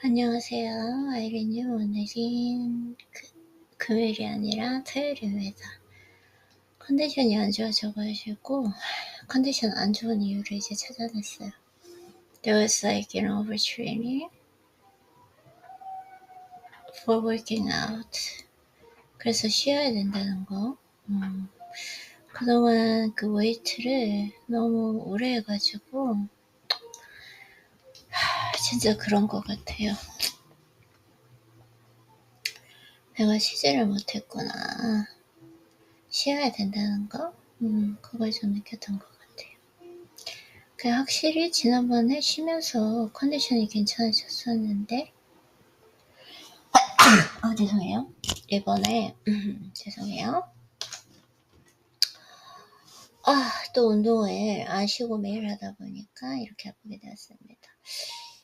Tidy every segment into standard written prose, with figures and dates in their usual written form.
안녕하세요. 아이린님, 오늘은 금요일이 아니라 토요일입니다. 컨디션이 안 좋아져가지고 컨디션 안 좋은 이유를 이제 찾아냈어요. There was like, overtraining for working out. 그래서 쉬어야 된다는 거. 그동안 그 웨이트를 너무 오래 해가지고 진짜 그런 것 같아요. 내가 쉬지를 못했구나. 쉬어야 된다는 거? 그걸 좀 느꼈던 것 같아요. 확실히 지난번에 쉬면서 컨디션이 괜찮아졌었는데, 죄송해요. 이번에, 죄송해요. 또 운동을 안 쉬고 매일 하다 보니까 이렇게 아프게 되었습니다.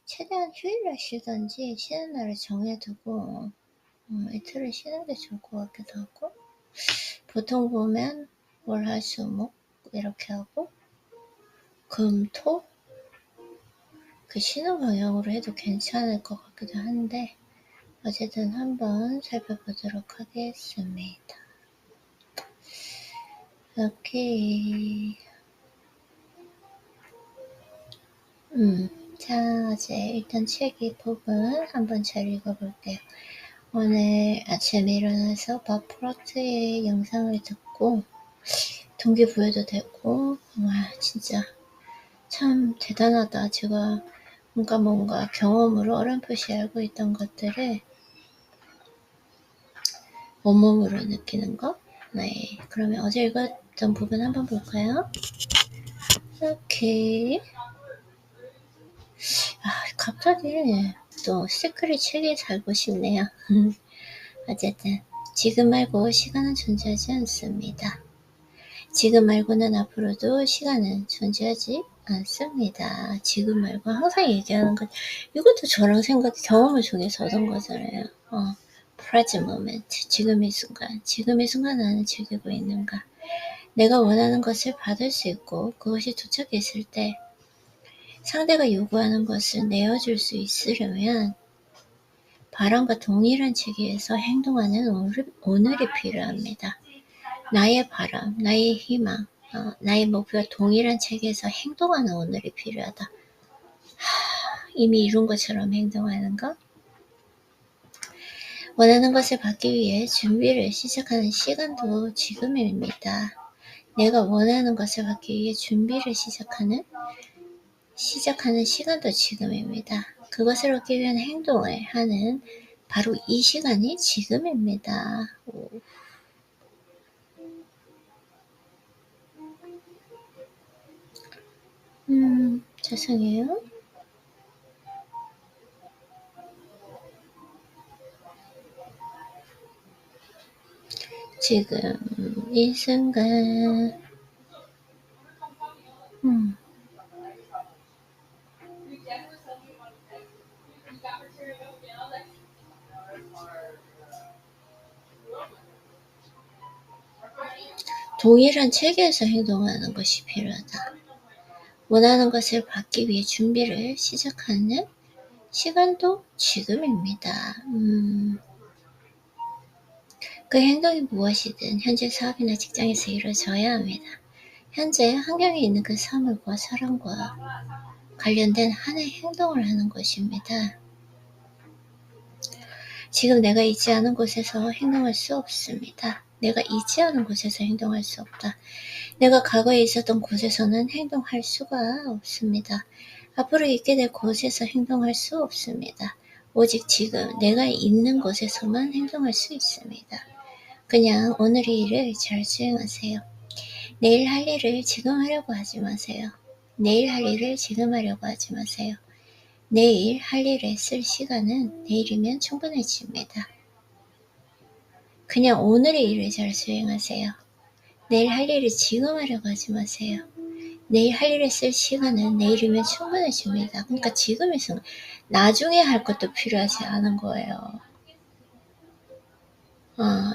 최대한 휴일날 쉬던지 쉬는 날을 정해두고 이틀을 쉬는 게 좋을 것 같기도 하고, 보통 보면 월, 화, 수, 목 이렇게 하고 금, 토 쉬는 방향으로 해도 괜찮을 것 같기도 한데 어쨌든 한번 살펴보도록 하겠습니다. 오케이. 자, 이제 일단 책 이 부분 한번 잘 읽어볼게요. 오늘 아침에 일어나서 밥 프로트의 영상을 듣고 동기부여도 되고, 진짜 참 대단하다. 제가 뭔가 경험으로 어렴풋이 알고 있던 것들을 온몸으로 느끼는 거. 네, 그러면 어제 읽었던 부분 한번 볼까요? 오케이. 갑자기 또 시크릿 책이 살고 싶네요. 어쨌든 지금 말고 시간은 존재하지 않습니다. 지금 말고는 앞으로도 시간은 존재하지 않습니다. 지금 말고 항상 얘기하는 것, 이것도 저랑 경험을 통해서 얻은 거잖아요. present moment, 지금의 순간 나는 즐기고 있는가. 내가 원하는 것을 받을 수 있고 그것이 도착했을 때 상대가 요구하는 것을 내어줄 수 있으려면 바람과 동일한 체계에서 행동하는 오늘이 필요합니다. 나의 바람, 나의 희망, 나의 목표와 동일한 체계에서 행동하는 오늘이 필요하다. 이미 이룬 것처럼 행동하는 것. 원하는 것을 받기 위해 준비를 시작하는 시간도 지금입니다. 내가 원하는 것을 받기 위해 준비를 시작하는 시간도 지금입니다. 그것을 얻기 위한 행동을 하는 바로 이 시간이 지금입니다. 죄송해요. 지금 이 순간 동일한 체계에서 행동하는 것이 필요하다. 원하는 것을 받기 위해 준비를 시작하는 시간도 지금입니다. 그 행동이 무엇이든 현재 사업이나 직장에서 이루어져야 합니다. 현재 환경에 있는 그 사물과 사람과 관련된 하나의 행동을 하는 것입니다. 지금 내가 있지 않은 곳에서 행동할 수 없습니다. 내가 있지 않은 곳에서 행동할 수 없다. 내가 과거에 있었던 곳에서는 행동할 수가 없습니다. 앞으로 있게 될 곳에서 행동할 수 없습니다. 오직 지금 내가 있는 곳에서만 행동할 수 있습니다. 그냥 오늘의 일을 잘 수행하세요. 내일 할 일을 지금 하려고 하지 마세요. 내일 할 일을 지금 하려고 하지 마세요. 내일 할 일에 쓸 시간은 내일이면 충분해집니다. 그냥 오늘의 일을 잘 수행하세요. 내일 할 일을 지금 하려고 하지 마세요. 내일 할 일에 쓸 시간은 내일이면 충분해집니다. 그러니까 지금의 순간, 나중에 할 것도 필요하지 않은 거예요.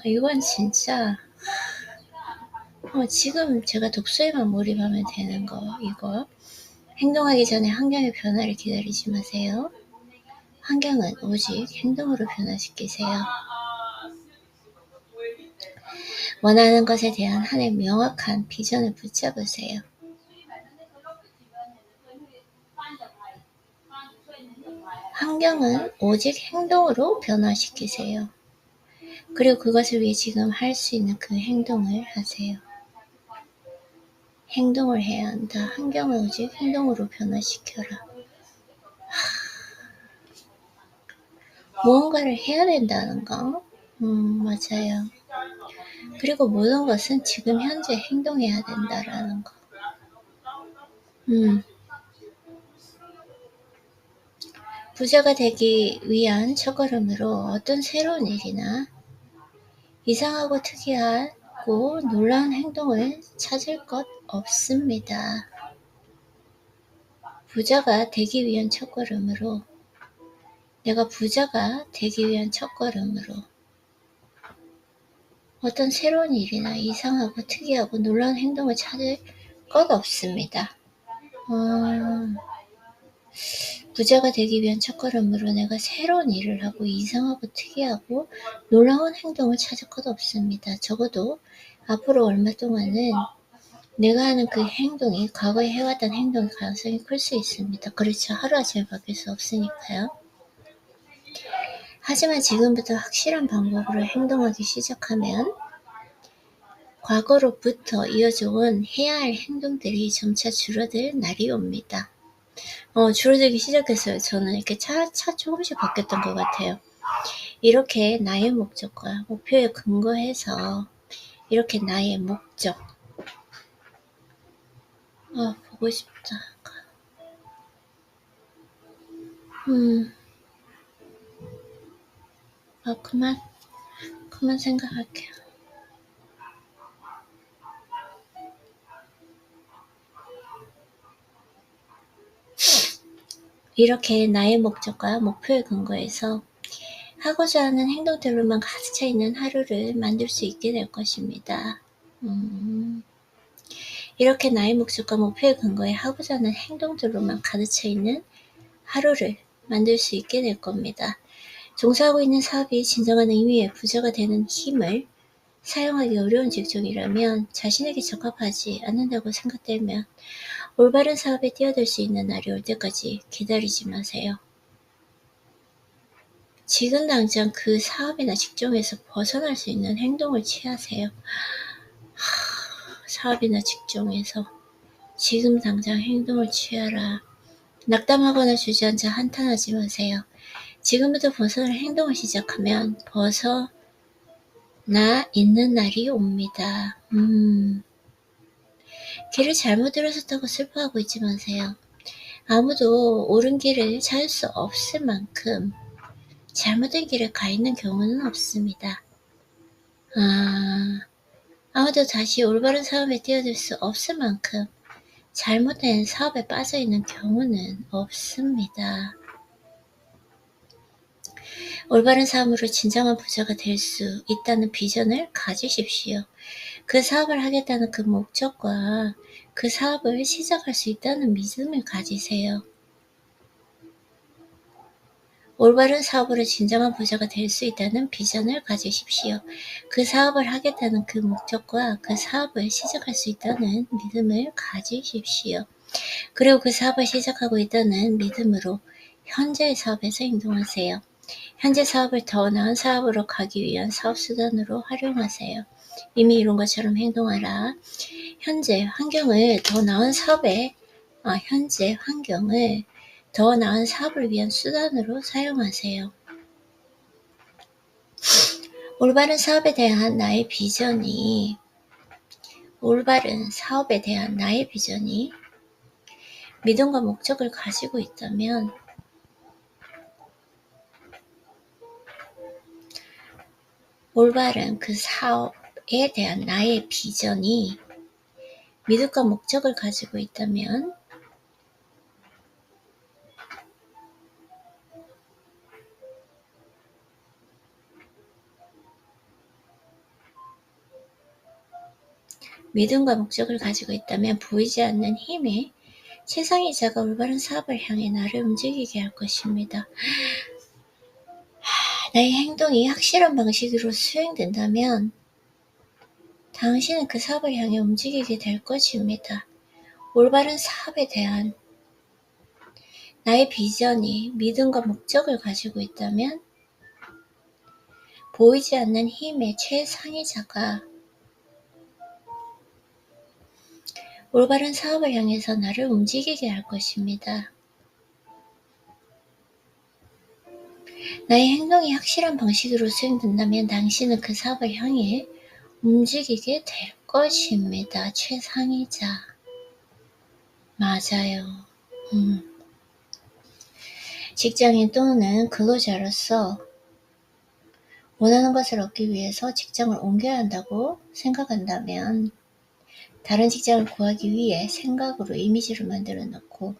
이건 진짜 지금 제가 독서에만 몰입하면 되는 거, 이거. 행동하기 전에 환경의 변화를 기다리지 마세요. 환경은 오직 행동으로 변화시키세요. 원하는 것에 대한 하나의 명확한 비전을 붙잡으세요. 환경은 오직 행동으로 변화시키세요. 그리고 그것을 위해 지금 할 수 있는 그 행동을 하세요. 행동을 해야 한다. 환경을 오직 행동으로 변화시켜라. 무언가를 해야 된다는 거. 맞아요. 그리고 모든 것은 지금 현재 행동해야 된다라는 거. 부자가 되기 위한 첫걸음으로 어떤 새로운 일이나 이상하고 특이하고 놀라운 행동을 찾을 것 없습니다. 부자가 되기 위한 첫걸음으로, 내가 부자가 되기 위한 첫걸음으로 어떤 새로운 일이나 이상하고 특이하고 놀라운 행동을 찾을 것 없습니다. 부자가 되기 위한 첫걸음으로 내가 새로운 일을 하고 이상하고 특이하고 놀라운 행동을 찾을 것 없습니다. 적어도 앞으로 얼마 동안은 내가 하는 그 행동이 과거에 해왔던 행동의 가능성이 클 수 있습니다. 그렇죠. 하루아침에 바뀔 수 없으니까요. 하지만 지금부터 확실한 방법으로 행동하기 시작하면 과거로부터 이어져온 해야 할 행동들이 점차 줄어들 날이 옵니다. 줄어들기 시작했어요. 저는 이렇게 차 조금씩 바뀌었던 것 같아요. 이렇게 나의 목적과 목표에 근거해서 이렇게 나의 목적, 보고 싶다. 그만 생각할게요. 이렇게 나의 목적과 목표에 근거해서 하고자 하는 행동들로만 가득 차 있는 하루를 만들 수 있게 될 것입니다. 이렇게 나의 목적과 목표에 근거해 하고자 하는 행동들로만 가득 차 있는 하루를 만들 수 있게 될 겁니다. 종사하고 있는 사업이 진정한 의미의 부자가 되는 힘을 사용하기 어려운 직종이라면, 자신에게 적합하지 않는다고 생각되면 올바른 사업에 뛰어들 수 있는 날이 올 때까지 기다리지 마세요. 지금 당장 그 사업이나 직종에서 벗어날 수 있는 행동을 취하세요. 사업이나 직종에서 지금 당장 행동을 취하라. 낙담하거나 주저앉아 한탄하지 마세요. 지금부터 벗어날 행동을 시작하면 벗어나 있는 날이 옵니다. 길을 잘못 들어섰다고 슬퍼하고 있지 마세요. 아무도 옳은 길을 찾을 수 없을 만큼 잘못된 길에 가 있는 경우는 없습니다. 아무도 다시 올바른 사업에 뛰어들 수 없을 만큼 잘못된 사업에 빠져 있는 경우는 없습니다. 올바른 삶으로 진정한 부자가 될 수 있다는 비전을 가지십시오. 그 사업을 하겠다는 그 목적과 그 사업을 시작할 수 있다는 믿음을 가지세요. 올바른 사업으로 진정한 부자가 될 수 있다는 비전을 가지십시오. 그 사업을 하겠다는 그 목적과 그 사업을 시작할 수 있다는 믿음을 가지십시오. 그리고 그 사업을 시작하고 있다는 믿음으로 현재의 사업에서 행동하세요. 현재 사업을 더 나은 사업으로 가기 위한 사업수단으로 활용하세요. 이미 이룬 것처럼 행동하라. 현재 환경을 더 나은 사업을 위한 수단으로 사용하세요. 올바른 사업에 대한 나의 비전이 믿음과 목적을 가지고 있다면, 올바른 그 사업에 대한 나의 비전이 믿음과 목적을 가지고 있다면, 보이지 않는 힘에 세상의 자가 올바른 사업을 향해 나를 움직이게 할 것입니다. 나의 행동이 확실한 방식으로 수행된다면 당신은 그 사업을 향해 움직이게 될 것입니다. 올바른 사업에 대한 나의 비전이 믿음과 목적을 가지고 있다면 보이지 않는 힘의 최상위자가 올바른 사업을 향해서 나를 움직이게 할 것입니다. 나의 행동이 확실한 방식으로 수행된다면 당신은 그 사업을 향해 움직이게 될 것입니다. 최상위자. 맞아요. 직장인 또는 근로자로서 원하는 것을 얻기 위해서 직장을 옮겨야 한다고 생각한다면 다른 직장을 구하기 위해 생각으로 이미지를 만들어 놓고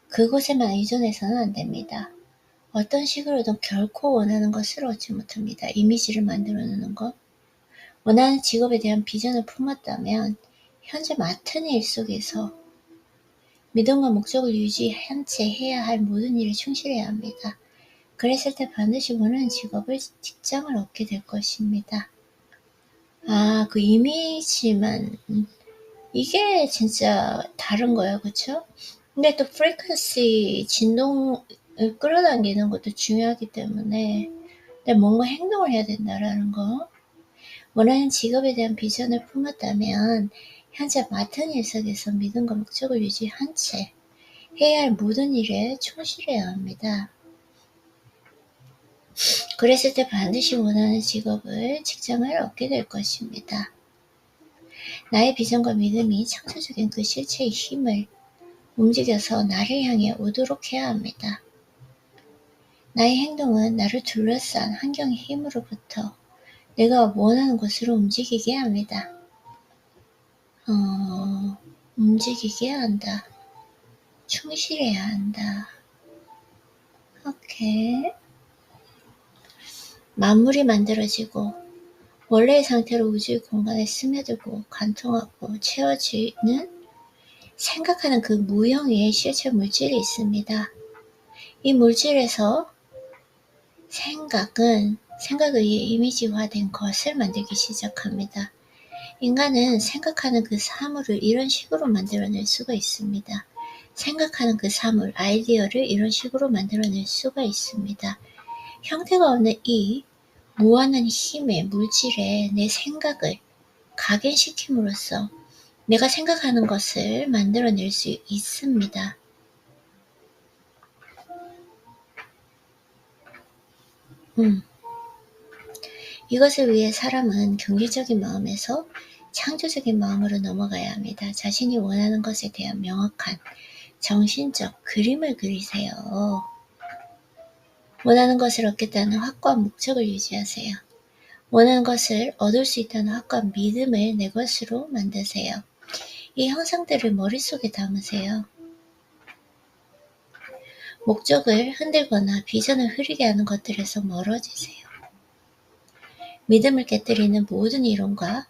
그곳에만 의존해서는 안 됩니다. 어떤 식으로든 결코 원하는 것을 얻지 못합니다. 이미지를 만들어 놓는 것. 원하는 직업에 대한 비전을 품었다면 현재 맡은 일 속에서 믿음과 목적을 유지한 채 해야 할 모든 일에 충실해야 합니다. 그랬을 때 반드시 원하는 직장을 얻게 될 것입니다. 그 이미지만 이게 진짜 다른 거예요. 그쵸? 근데 또 프리퀀시 진동을 끌어당기는 것도 중요하기 때문에 근데 뭔가 행동을 해야 된다라는 거. 원하는 직업에 대한 비전을 품었다면 현재 맡은 일 속에서 믿음과 목적을 유지한 채 해야 할 모든 일에 충실해야 합니다. 그랬을 때 반드시 원하는 직장을 얻게 될 것입니다. 나의 비전과 믿음이 창조적인 그 실체의 힘을 움직여서 나를 향해 오도록 해야 합니다. 나의 행동은 나를 둘러싼 환경의 힘으로부터 내가 원하는 곳으로 움직이게 합니다. 움직이게 한다. 충실해야 한다. 오케이. 만물이 만들어지고 원래의 상태로 우주의 공간에 스며들고 관통하고 채워지는 생각하는 그 무형의 실체 물질이 있습니다. 이 물질에서 생각을 의해 이미지화된 것을 만들기 시작합니다. 인간은 생각하는 그 사물을 이런 식으로 만들어낼 수가 있습니다. 생각하는 그 사물, 아이디어를 이런 식으로 만들어낼 수가 있습니다. 형태가 없는 이 무한한 힘의 물질에 내 생각을 각인시킴으로써 내가 생각하는 것을 만들어낼 수 있습니다. 이것을 위해 사람은 경제적인 마음에서 창조적인 마음으로 넘어가야 합니다. 자신이 원하는 것에 대한 명확한 정신적 그림을 그리세요. 원하는 것을 얻겠다는 확고한 목적을 유지하세요. 원하는 것을 얻을 수 있다는 확고한 믿음을 내 것으로 만드세요. 이 형상들을 머릿속에 담으세요. 목적을 흔들거나 비전을 흐리게 하는 것들에서 멀어지세요. 믿음을 깨뜨리는 모든 이론과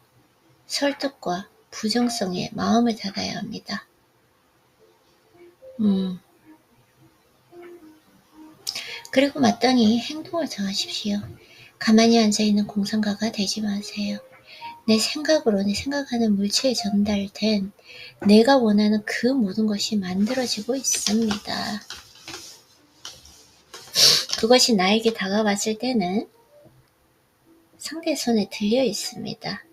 설득과 부정성에 마음을 닫아야 합니다. 그리고 마땅히 행동을 정하십시오. 가만히 앉아있는 공상가가 되지 마세요. 내 생각하는 물체에 전달된 내가 원하는 그 모든 것이 만들어지고 있습니다. 그것이 나에게 다가왔을 때는 상대의 손에 들려 있습니다.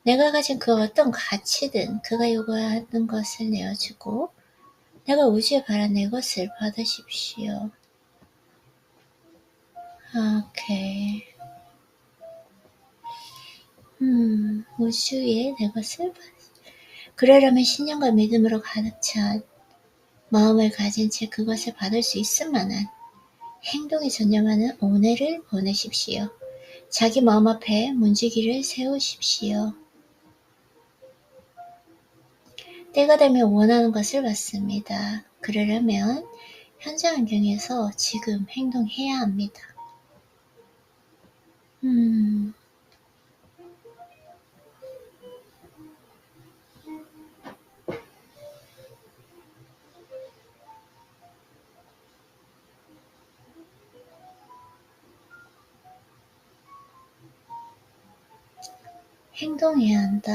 내가 가진 그 어떤 가치든 그가 요구하는 것을 내어주고 내가 우주에 바란 내 것을 받으십시오. 오케이. 우주에 내 것을 그러려면 신념과 믿음으로 가득 찬 마음을 가진 채 그것을 받을 수 있을 만한 행동에 전념하는 오늘을 보내십시오. 자기 마음 앞에 문지기를 세우십시오. 때가 되면 원하는 것을 받습니다. 그러려면 현재 환경에서 지금 행동해야 합니다. 행동해야 한다.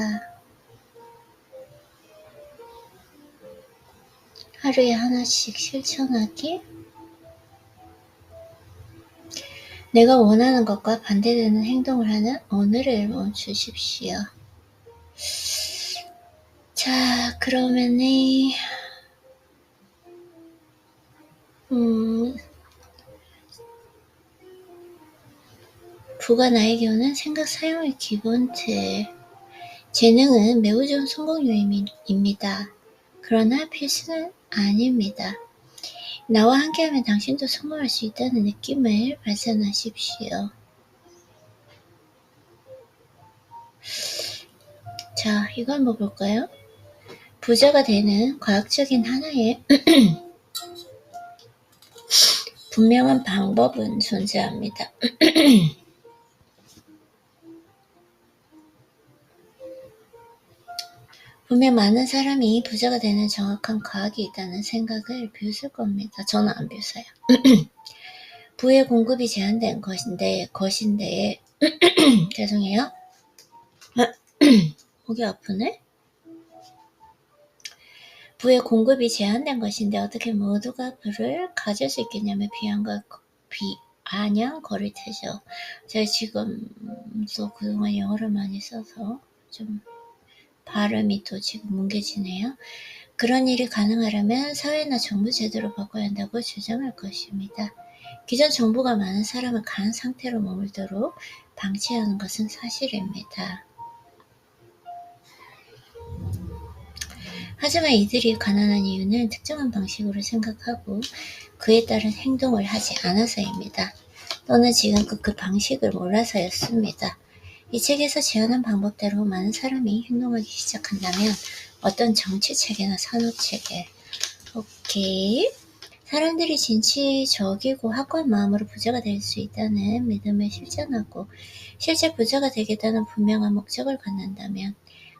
하루에 하나씩 실천하기. 내가 원하는 것과 반대되는 행동을 하는 오늘을 멈추십시오. 자, 그러면은 부가 나에게 오는 생각 사용의 기본틀. 재능은 매우 좋은 성공 요인입니다. 그러나 필수는 아닙니다. 나와 함께하면 당신도 성공할 수 있다는 느낌을 발산하십시오. 자, 이거 한번 볼까요? 부자가 되는 과학적인 하나의 분명한 방법은 존재합니다. 분명 많은 사람이 부자가 되는 정확한 과학이 있다는 생각을 비웃을 겁니다. 저는 안 비웃어요. 부의 공급이 제한된 것인데 죄송해요. 목이 아프네? 부의 공급이 제한된 것인데 어떻게 모두가 부를 가질 수 있겠냐며 비아냥거릴 테죠. 제가 지금 또 그동안 영어를 많이 써서 좀 발음이 또 지금 뭉개지네요. 그런 일이 가능하려면 사회나 정부 제도를 바꿔야 한다고 주장할 것입니다. 기존 정부가 많은 사람을 가난 상태로 머물도록 방치하는 것은 사실입니다. 하지만 이들이 가난한 이유는 특정한 방식으로 생각하고 그에 따른 행동을 하지 않아서입니다. 또는 지금껏 그 방식을 몰라서였습니다. 이 책에서 제안한 방법대로 많은 사람이 행동하기 시작한다면 어떤 정치체계나 산업체계, 오케이. 사람들이 진취적이고 확고한 마음으로 부자가 될 수 있다는 믿음을 실천하고 실제 부자가 되겠다는 분명한 목적을 갖는다면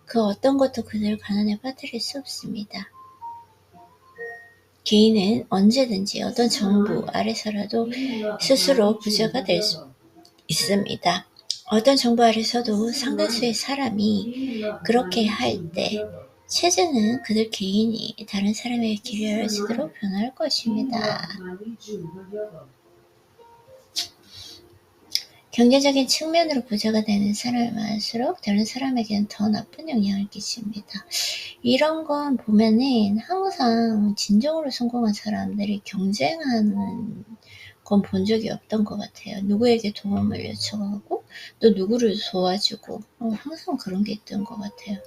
그 어떤 것도 그들을 가난에 빠뜨릴 수 없습니다. 개인은 언제든지 어떤 정부 아래서라도 스스로 부자가 될 수 있습니다. 어떤 정부 아래서도 상당수의 사람이 그렇게 할 때 체제는 그들 개인이 다른 사람에게 길을 열어주도록 변할 것입니다. 경제적인 측면으로 부자가 되는 사람이 많을수록 다른 사람에게는 더 나쁜 영향을 끼칩니다. 이런 건 보면은 항상 진정으로 성공한 사람들이 경쟁하는 건 본 적이 없던 것 같아요. 누구에게 도움을 요청하고 또 누구를 도와주고 항상 그런 게 있던 것 같아요.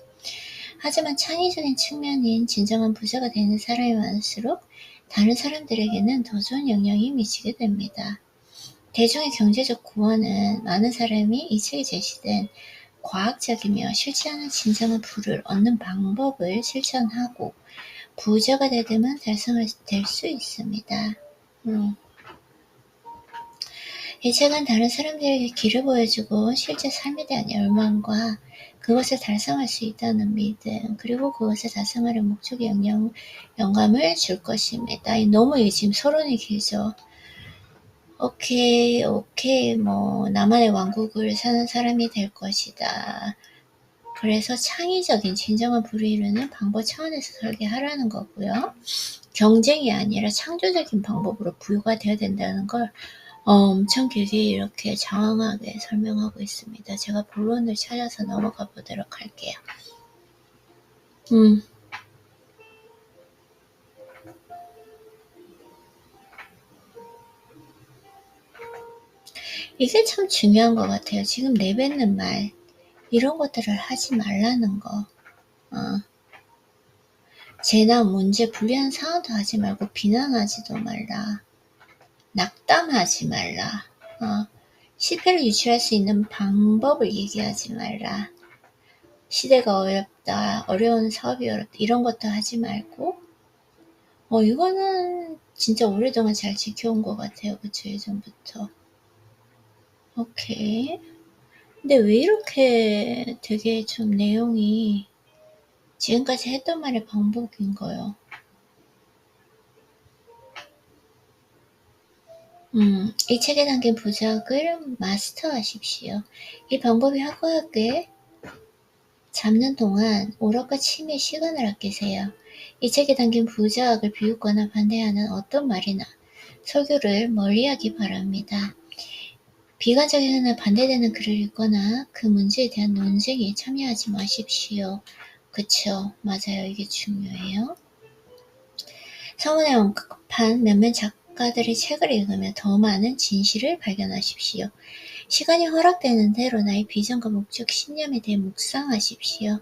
하지만 창의적인 측면인 진정한 부자가 되는 사람이 많을수록 다른 사람들에게는 더 좋은 영향이 미치게 됩니다. 대중의 경제적 구원은 많은 사람이 이 책에 제시된 과학적이며 실제하는 진정한 부를 얻는 방법을 실천하고 부자가 되려면 달성될 수 있습니다. 이 책은 다른 사람들에게 길을 보여주고 실제 삶에 대한 열망과 그것을 달성할 수 있다는 믿음 그리고 그것을 달성하려는 목적의 영감을 줄 것입니다. 너무 지금 서론이 길죠. 오케이, 나만의 왕국을 사는 사람이 될 것이다. 그래서 창의적인 진정한 부를 이루는 방법 차원에서 설계하라는 거고요. 경쟁이 아니라 창조적인 방법으로 부유가 되어야 된다는 걸 엄청 길게 이렇게 장황하게 설명하고 있습니다. 제가 본론을 찾아서 넘어가 보도록 할게요. 이게 참 중요한 것 같아요. 지금 내뱉는 말 이런 것들을 하지 말라는 거. 재난, 문제, 불리한 상황도 하지 말고 비난하지도 말라. 낙담하지 말라. 실패를 유출할 수 있는 방법을 얘기하지 말라. 시대가 어렵다. 어려운 사업이 어렵다. 이런 것도 하지 말고 이거는 진짜 오랫동안 잘 지켜온 것 같아요. 그쵸? 예전부터. 오케이. 근데 왜 이렇게 되게 좀 내용이 지금까지 했던 말의 반복인 거예요. 이 책에 담긴 부작을 마스터하십시오. 이 방법이 확고하게 잡는 동안 오락과 취미에 시간을 아끼세요. 이 책에 담긴 부자학을 비웃거나 반대하는 어떤 말이나 설교를 멀리하기 바랍니다. 비관적이거나 반대되는 글을 읽거나 그 문제에 대한 논쟁에 참여하지 마십시오. 그쵸? 맞아요. 이게 중요해요. 서문에 언급한 몇몇 작가들의 책을 읽으며 더 많은 진실을 발견하십시오. 시간이 허락되는 대로 나의 비전과 목적, 신념에 대해 묵상하십시오.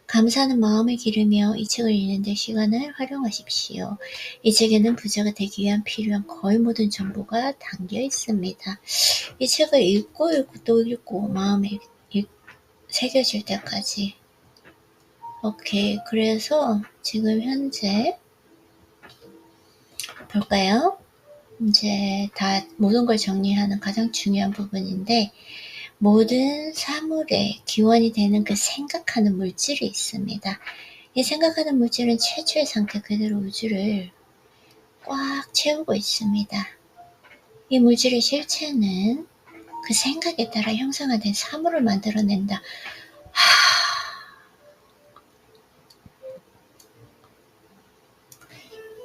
감사하는 마음을 기르며 이 책을 읽는 데 시간을 활용하십시오. 이 책에는 부자가 되기 위한 필요한 거의 모든 정보가 담겨 있습니다. 이 책을 읽고 또 읽고 마음에 새겨질 때까지. 오케이. 그래서 지금 현재 볼까요? 이제 다 모든 걸 정리하는 가장 중요한 부분인데, 모든 사물의 기원이 되는 그 생각하는 물질이 있습니다. 이 생각하는 물질은 최초의 상태 그대로 우주를 꽉 채우고 있습니다. 이 물질의 실체는 그 생각에 따라 형상화된 사물을 만들어낸다.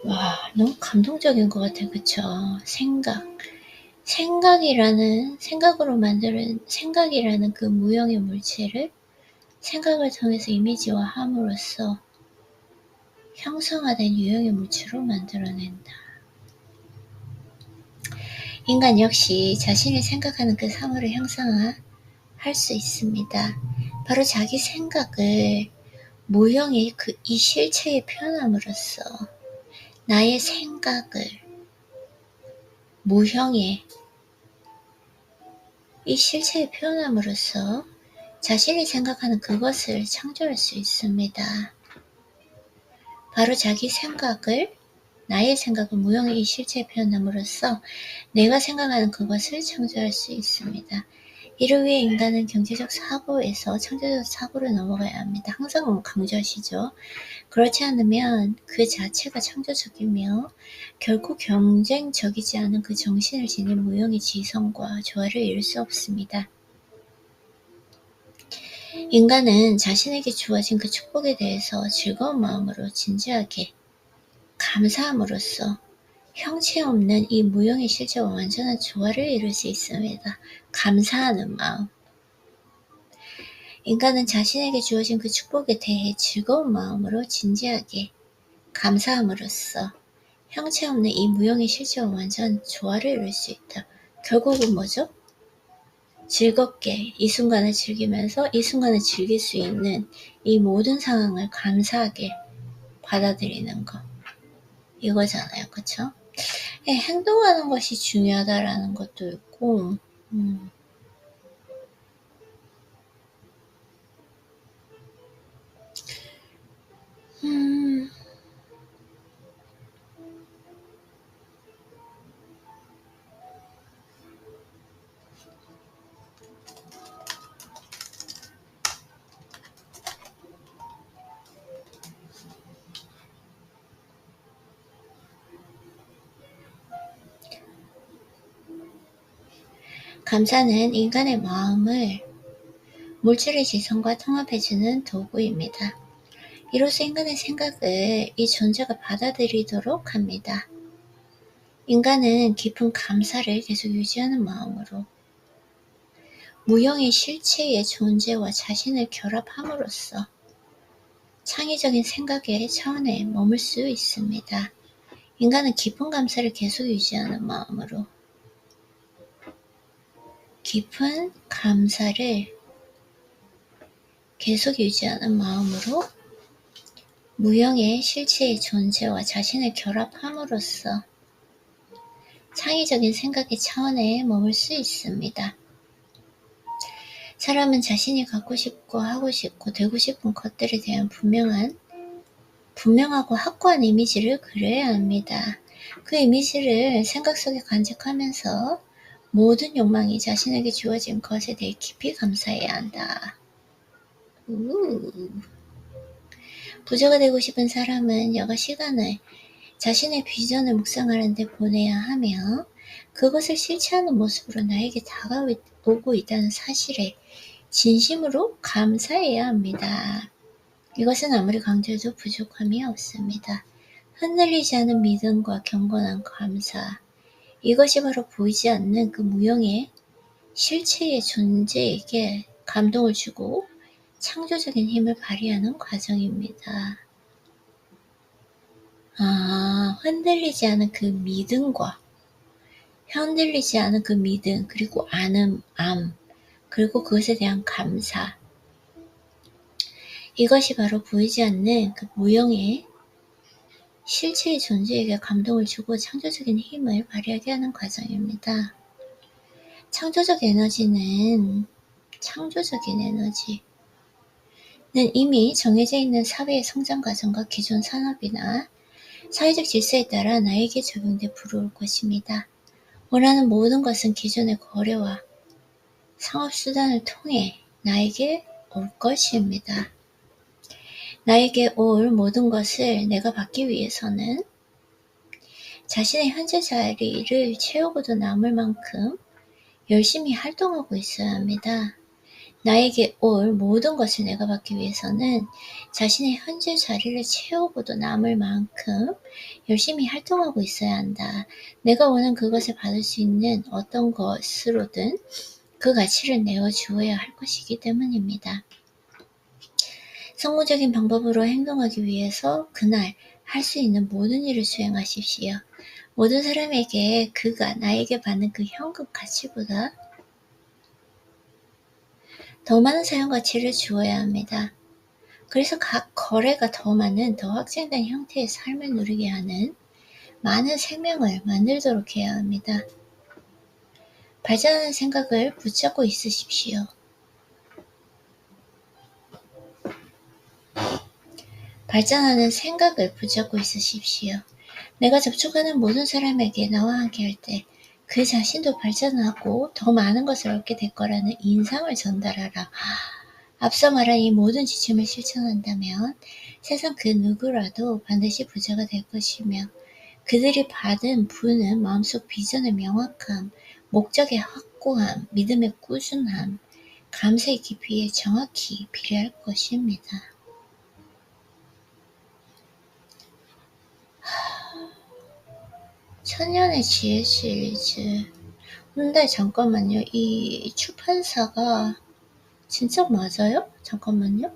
와, 너무 감동적인 것 같아요. 그쵸? 생각으로 만드는 생각이라는 그 무형의 물체를 생각을 통해서 이미지화함으로써 형성화된 유형의 물체로 만들어낸다. 인간 역시 자신이 생각하는 그 사물을 형상화할 수 있습니다. 바로 자기 생각을 무형의 이 실체에 표현함으로써 나의 생각을 무형의 이 실체에 표현함으로써 자신이 생각하는 그것을 창조할 수 있습니다. 바로 자기 생각을 나의 생각을 무형의 이 실체에 표현함으로써 내가 생각하는 그것을 창조할 수 있습니다. 이를 위해 인간은 경제적 사고에서 창조적 사고로 넘어가야 합니다. 항상 강조하시죠. 그렇지 않으면 그 자체가 창조적이며 결코 경쟁적이지 않은 그 정신을 지닌 무형의 지성과 조화를 이룰 수 없습니다. 인간은 자신에게 주어진 그 축복에 대해서 즐거운 마음으로 진지하게 감사함으로써 형체 없는 이 무형의 실제와 완전한 조화를 이룰 수 있습니다. 감사하는 마음. 인간은 자신에게 주어진 그 축복에 대해 즐거운 마음으로 진지하게 감사함으로써 형체 없는 이 무형의 실제와 완전한 조화를 이룰 수 있다. 결국은 뭐죠? 즐겁게 이 순간을 즐기면서 이 순간을 즐길 수 있는 이 모든 상황을 감사하게 받아들이는 거. 이거잖아요. 그쵸? 행동하는 것이 중요하다라는 것도 있고, 감사는 인간의 마음을 물질의 지성과 통합해주는 도구입니다. 이로써 인간의 생각을 이 존재가 받아들이도록 합니다. 인간은 깊은 감사를 계속 유지하는 마음으로 무형의 실체의 존재와 자신을 결합함으로써 창의적인 생각의 차원에 머물 수 있습니다. 인간은 깊은 감사를 계속 유지하는 마음으로 깊은 감사를 계속 유지하는 마음으로 무형의 실체의 존재와 자신을 결합함으로써 창의적인 생각의 차원에 머물 수 있습니다. 사람은 자신이 갖고 싶고 하고 싶고 되고 싶은 것들에 대한 분명하고 확고한 이미지를 그려야 합니다. 그 이미지를 생각 속에 간직하면서 모든 욕망이 자신에게 주어진 것에 대해 깊이 감사해야 한다. 부자가 되고 싶은 사람은 여가 시간을 자신의 비전을 묵상하는 데 보내야 하며 그것을 실체하는 모습으로 나에게 다가오고 있다는 사실에 진심으로 감사해야 합니다. 이것은 아무리 강조해도 부족함이 없습니다. 흔들리지 않은 믿음과 경건한 감사, 이것이 바로 보이지 않는 그 무형의 실체의 존재에게 감동을 주고 창조적인 힘을 발휘하는 과정입니다. 흔들리지 않은 그 믿음과 흔들리지 않은 그 믿음, 그리고 암, 그리고 그것에 대한 감사, 이것이 바로 보이지 않는 그 무형의 실체의 존재에게 감동을 주고 창조적인 힘을 발휘하게 하는 과정입니다. 창조적인 에너지는 이미 정해져 있는 사회의 성장 과정과 기존 산업이나 사회적 질서에 따라 나에게 적용돼 불어올 것입니다. 원하는 모든 것은 기존의 거래와 상업수단을 통해 나에게 올 것입니다. 나에게 올 모든 것을 내가 받기 위해서는 자신의 현재 자리를 채우고도 남을 만큼 열심히 활동하고 있어야 합니다. 나에게 올 모든 것을 내가 받기 위해서는 자신의 현재 자리를 채우고도 남을 만큼 열심히 활동하고 있어야 한다. 내가 원하는 그것을 받을 수 있는 어떤 것으로든 그 가치를 내어주어야 할 것이기 때문입니다. 성공적인 방법으로 행동하기 위해서 그날 할 수 있는 모든 일을 수행하십시오. 모든 사람에게 그가 나에게 받는 그 현금 가치보다 더 많은 사용 가치를 주어야 합니다. 그래서 각 거래가 더 많은, 더 확장된 형태의 삶을 누리게 하는 많은 생명을 만들도록 해야 합니다. 발전하는 생각을 붙잡고 있으십시오. 발전하는 생각을 붙잡고 있으십시오. 내가 접촉하는 모든 사람에게 나와 함께 할 때 그 자신도 발전하고 더 많은 것을 얻게 될 거라는 인상을 전달하라. 앞서 말한 이 모든 지침을 실천한다면 세상 그 누구라도 반드시 부자가 될 것이며 그들이 받은 부는 마음속 비전의 명확함, 목적의 확고함, 믿음의 꾸준함, 감사의 깊이에 정확히 비례할 것입니다. 천년의 지혜 시리즈. 근데 잠깐만요. 이 출판사가 진짜 맞아요? 잠깐만요.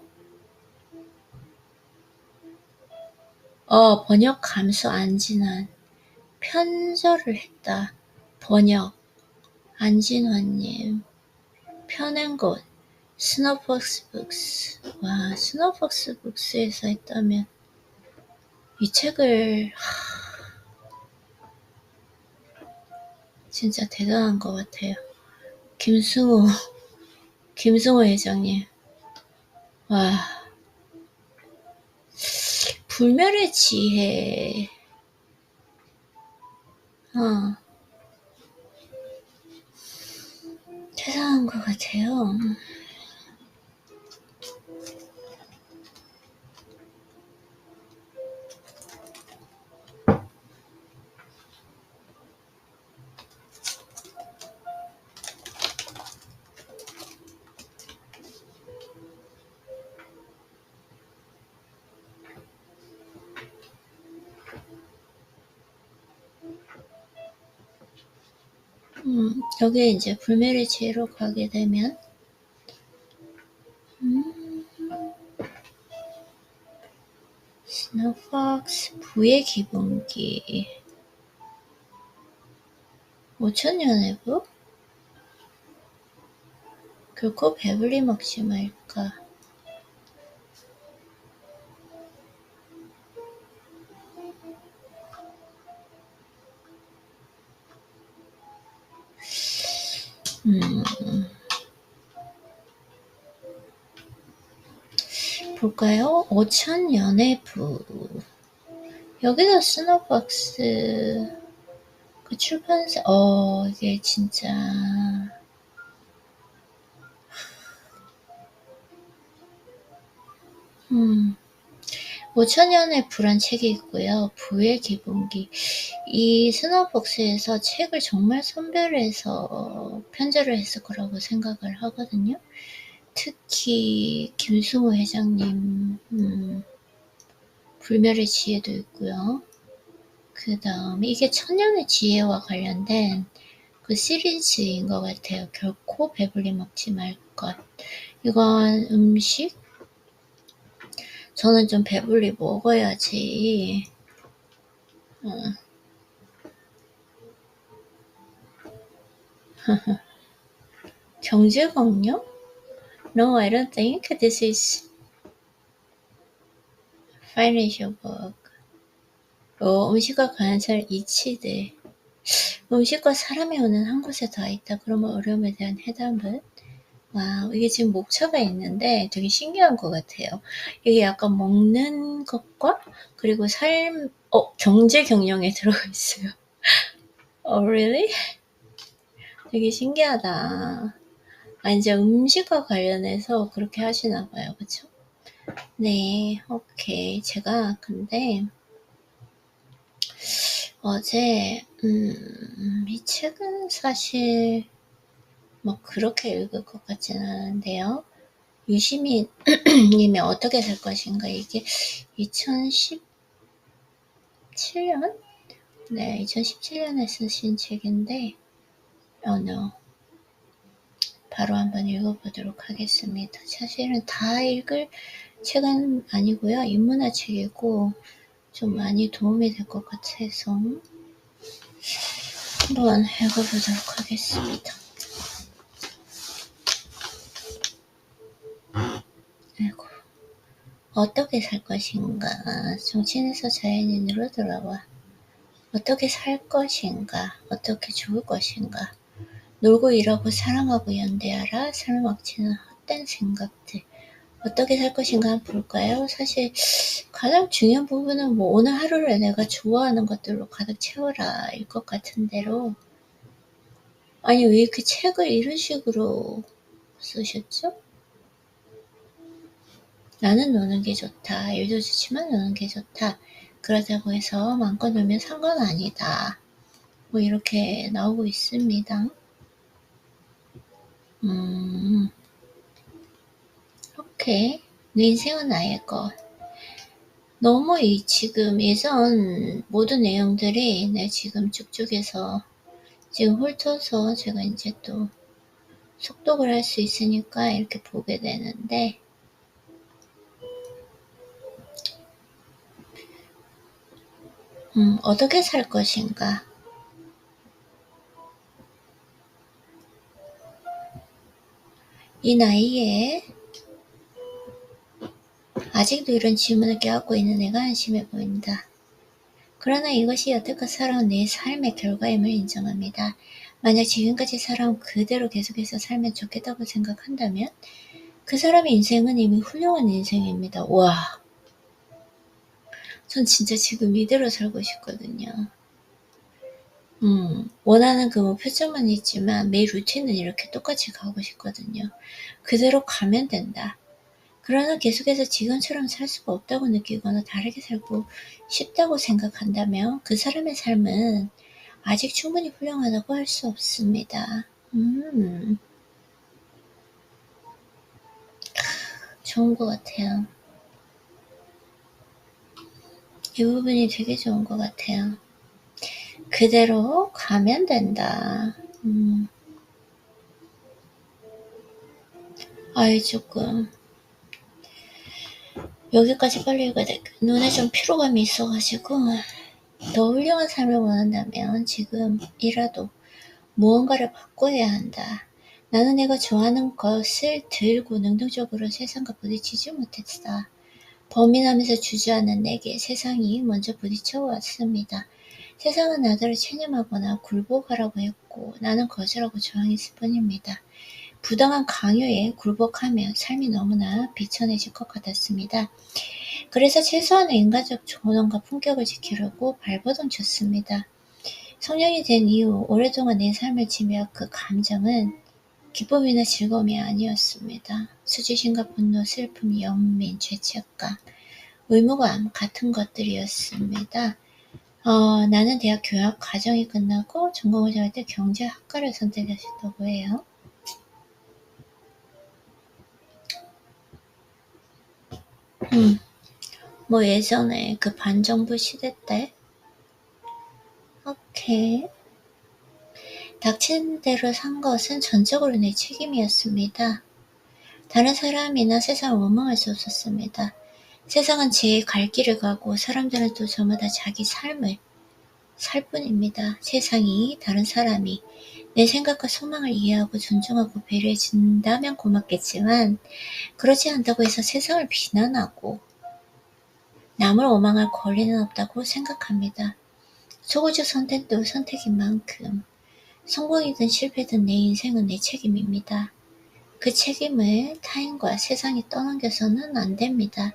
번역 감수 안진환. 편절을 했다. 번역 안진환님. 펴낸 곳 스노폭스 북스. 와, 스노폭스 북스에서 했다면 이 책을 진짜 대단한 것 같아요. 김승호 회장님. 와, 불멸의 지혜. 대단한 것 같아요. 여기에 이제 불멸의 지혜로 가게 되면 스노폭스 부의 기본기 5천년의 부? 결코 배불리 먹지 말까. 볼까요? 5천년의 부. 여기서 스노박스 그 출판사 이게 진짜 5천년의 부란 책이 있고요. 부의 기본기. 이 스노박스에서 책을 정말 선별해서 편제를 했을 거라고 생각을 하거든요. 특히 김승호 회장님 불멸의 지혜도 있고요. 그 다음에 이게 천년의 지혜와 관련된 그 시리즈인 것 같아요. 결코 배불리 먹지 말 것. 이건 음식? 저는 좀 배불리 먹어야지. 경제강령? No, I don't think this is financial book. 음식과 관찰 이치들. 음식과 사람이 오는 한 곳에 다 있다. 그러면 어려움에 대한 해답은? 와, 이게 지금 목차가 있는데 되게 신기한 것 같아요. 이게 약간 먹는 것과 그리고 경제 경영에 들어가 있어요. really? 되게 신기하다. 이제 음식과 관련해서 그렇게 하시나 봐요. 그쵸? 네, 오케이. 제가 근데 어제 이 책은 사실 뭐 그렇게 읽을 것 같지는 않은데요. 유시민 님이 어떻게 살 것인가, 이게 2017년? 네, 2017년에 쓰신 책인데 no. 바로 한번 읽어보도록 하겠습니다. 사실은 다 읽을 책은 아니고요. 인문학 책이고 좀 많이 도움이 될 것 같아서 한번 읽어보도록 하겠습니다. 아이고. 어떻게 살 것인가? 정치인에서 자연인으로 돌아와. 어떻게 살 것인가? 어떻게 죽을 것인가? 놀고 일하고 사랑하고 연대하라. 삶을 막치는 헛된 생각들. 어떻게 살 것인가 한번 볼까요? 사실 가장 중요한 부분은 뭐 오늘 하루를 내가 좋아하는 것들로 가득 채워라 일 것 같은데로, 아니 왜 이렇게 책을 이런 식으로 쓰셨죠? 나는 노는 게 좋다. 일도 좋지만 노는 게 좋다. 그러자고 해서 마음껏 놀면 산 건 아니다. 뭐 이렇게 나오고 있습니다. 오케이. 내 인생은 나의 것. 너무 지금 예전 모든 내용들이 지금 쭉쭉해서 지금 훑어서 제가 이제 또 속독을 할 수 있으니까 이렇게 보게 되는데, 어떻게 살 것인가. 이 나이에 아직도 이런 질문을 껴안고 있는 애가 안심해 보인다. 그러나 이것이 여태껏 살아온 내 삶의 결과임을 인정합니다. 만약 지금까지 살아온 그대로 계속해서 살면 좋겠다고 생각한다면 그 사람의 인생은 이미 훌륭한 인생입니다. 와, 전 진짜 지금 이대로 살고 싶거든요. 원하는 그 목표점은 있지만 매일 루틴은 이렇게 똑같이 가고 싶거든요. 그대로 가면 된다. 그러나 계속해서 지금처럼 살 수가 없다고 느끼거나 다르게 살고 싶다고 생각한다면 그 사람의 삶은 아직 충분히 훌륭하다고 할 수 없습니다. 좋은 것 같아요. 이 부분이 되게 좋은 것 같아요. 그대로 가면 된다. 조금 여기까지 빨리 읽어야 돼. 눈에 좀 피로감이 있어가지고. 더 훌륭한 삶을 원한다면 지금이라도 무언가를 바꿔야 한다. 나는 내가 좋아하는 것을 들고 능동적으로 세상과 부딪히지 못했다. 범인하면서 주저하는 내게 세상이 먼저 부딪혀 왔습니다. 세상은 나더러 체념하거나 굴복하라고 했고 나는 거절하고 저항했을 뿐입니다. 부당한 강요에 굴복하면 삶이 너무나 비천해질 것 같았습니다. 그래서 최소한의 인간적 존엄과 품격을 지키려고 발버둥 쳤습니다. 성년이 된 이후 오랫동안 내 삶을 지배한 그 감정은 기쁨이나 즐거움이 아니었습니다. 수치심과 분노, 슬픔, 연민, 죄책감, 의무감 같은 것들이었습니다. 나는 대학 교육 과정이 끝나고 전공을 정할 때 경제학과를 선택하셨다고 해요. 뭐 예전에 그 반정부 시대 때 오케이. 닥친 대로 산 것은 전적으로 내 책임이었습니다. 다른 사람이나 세상을 원망할 수 없었습니다. 세상은 제 갈 길을 가고 사람들은 또 저마다 자기 삶을 살 뿐입니다. 세상이, 다른 사람이 내 생각과 소망을 이해하고 존중하고 배려해 준다면 고맙겠지만 그렇지 않다고 해서 세상을 비난하고 남을 원망할 권리는 없다고 생각합니다. 소구적 선택도 선택인 만큼 성공이든 실패든 내 인생은 내 책임입니다. 그 책임을 타인과 세상에 떠넘겨서는 안 됩니다.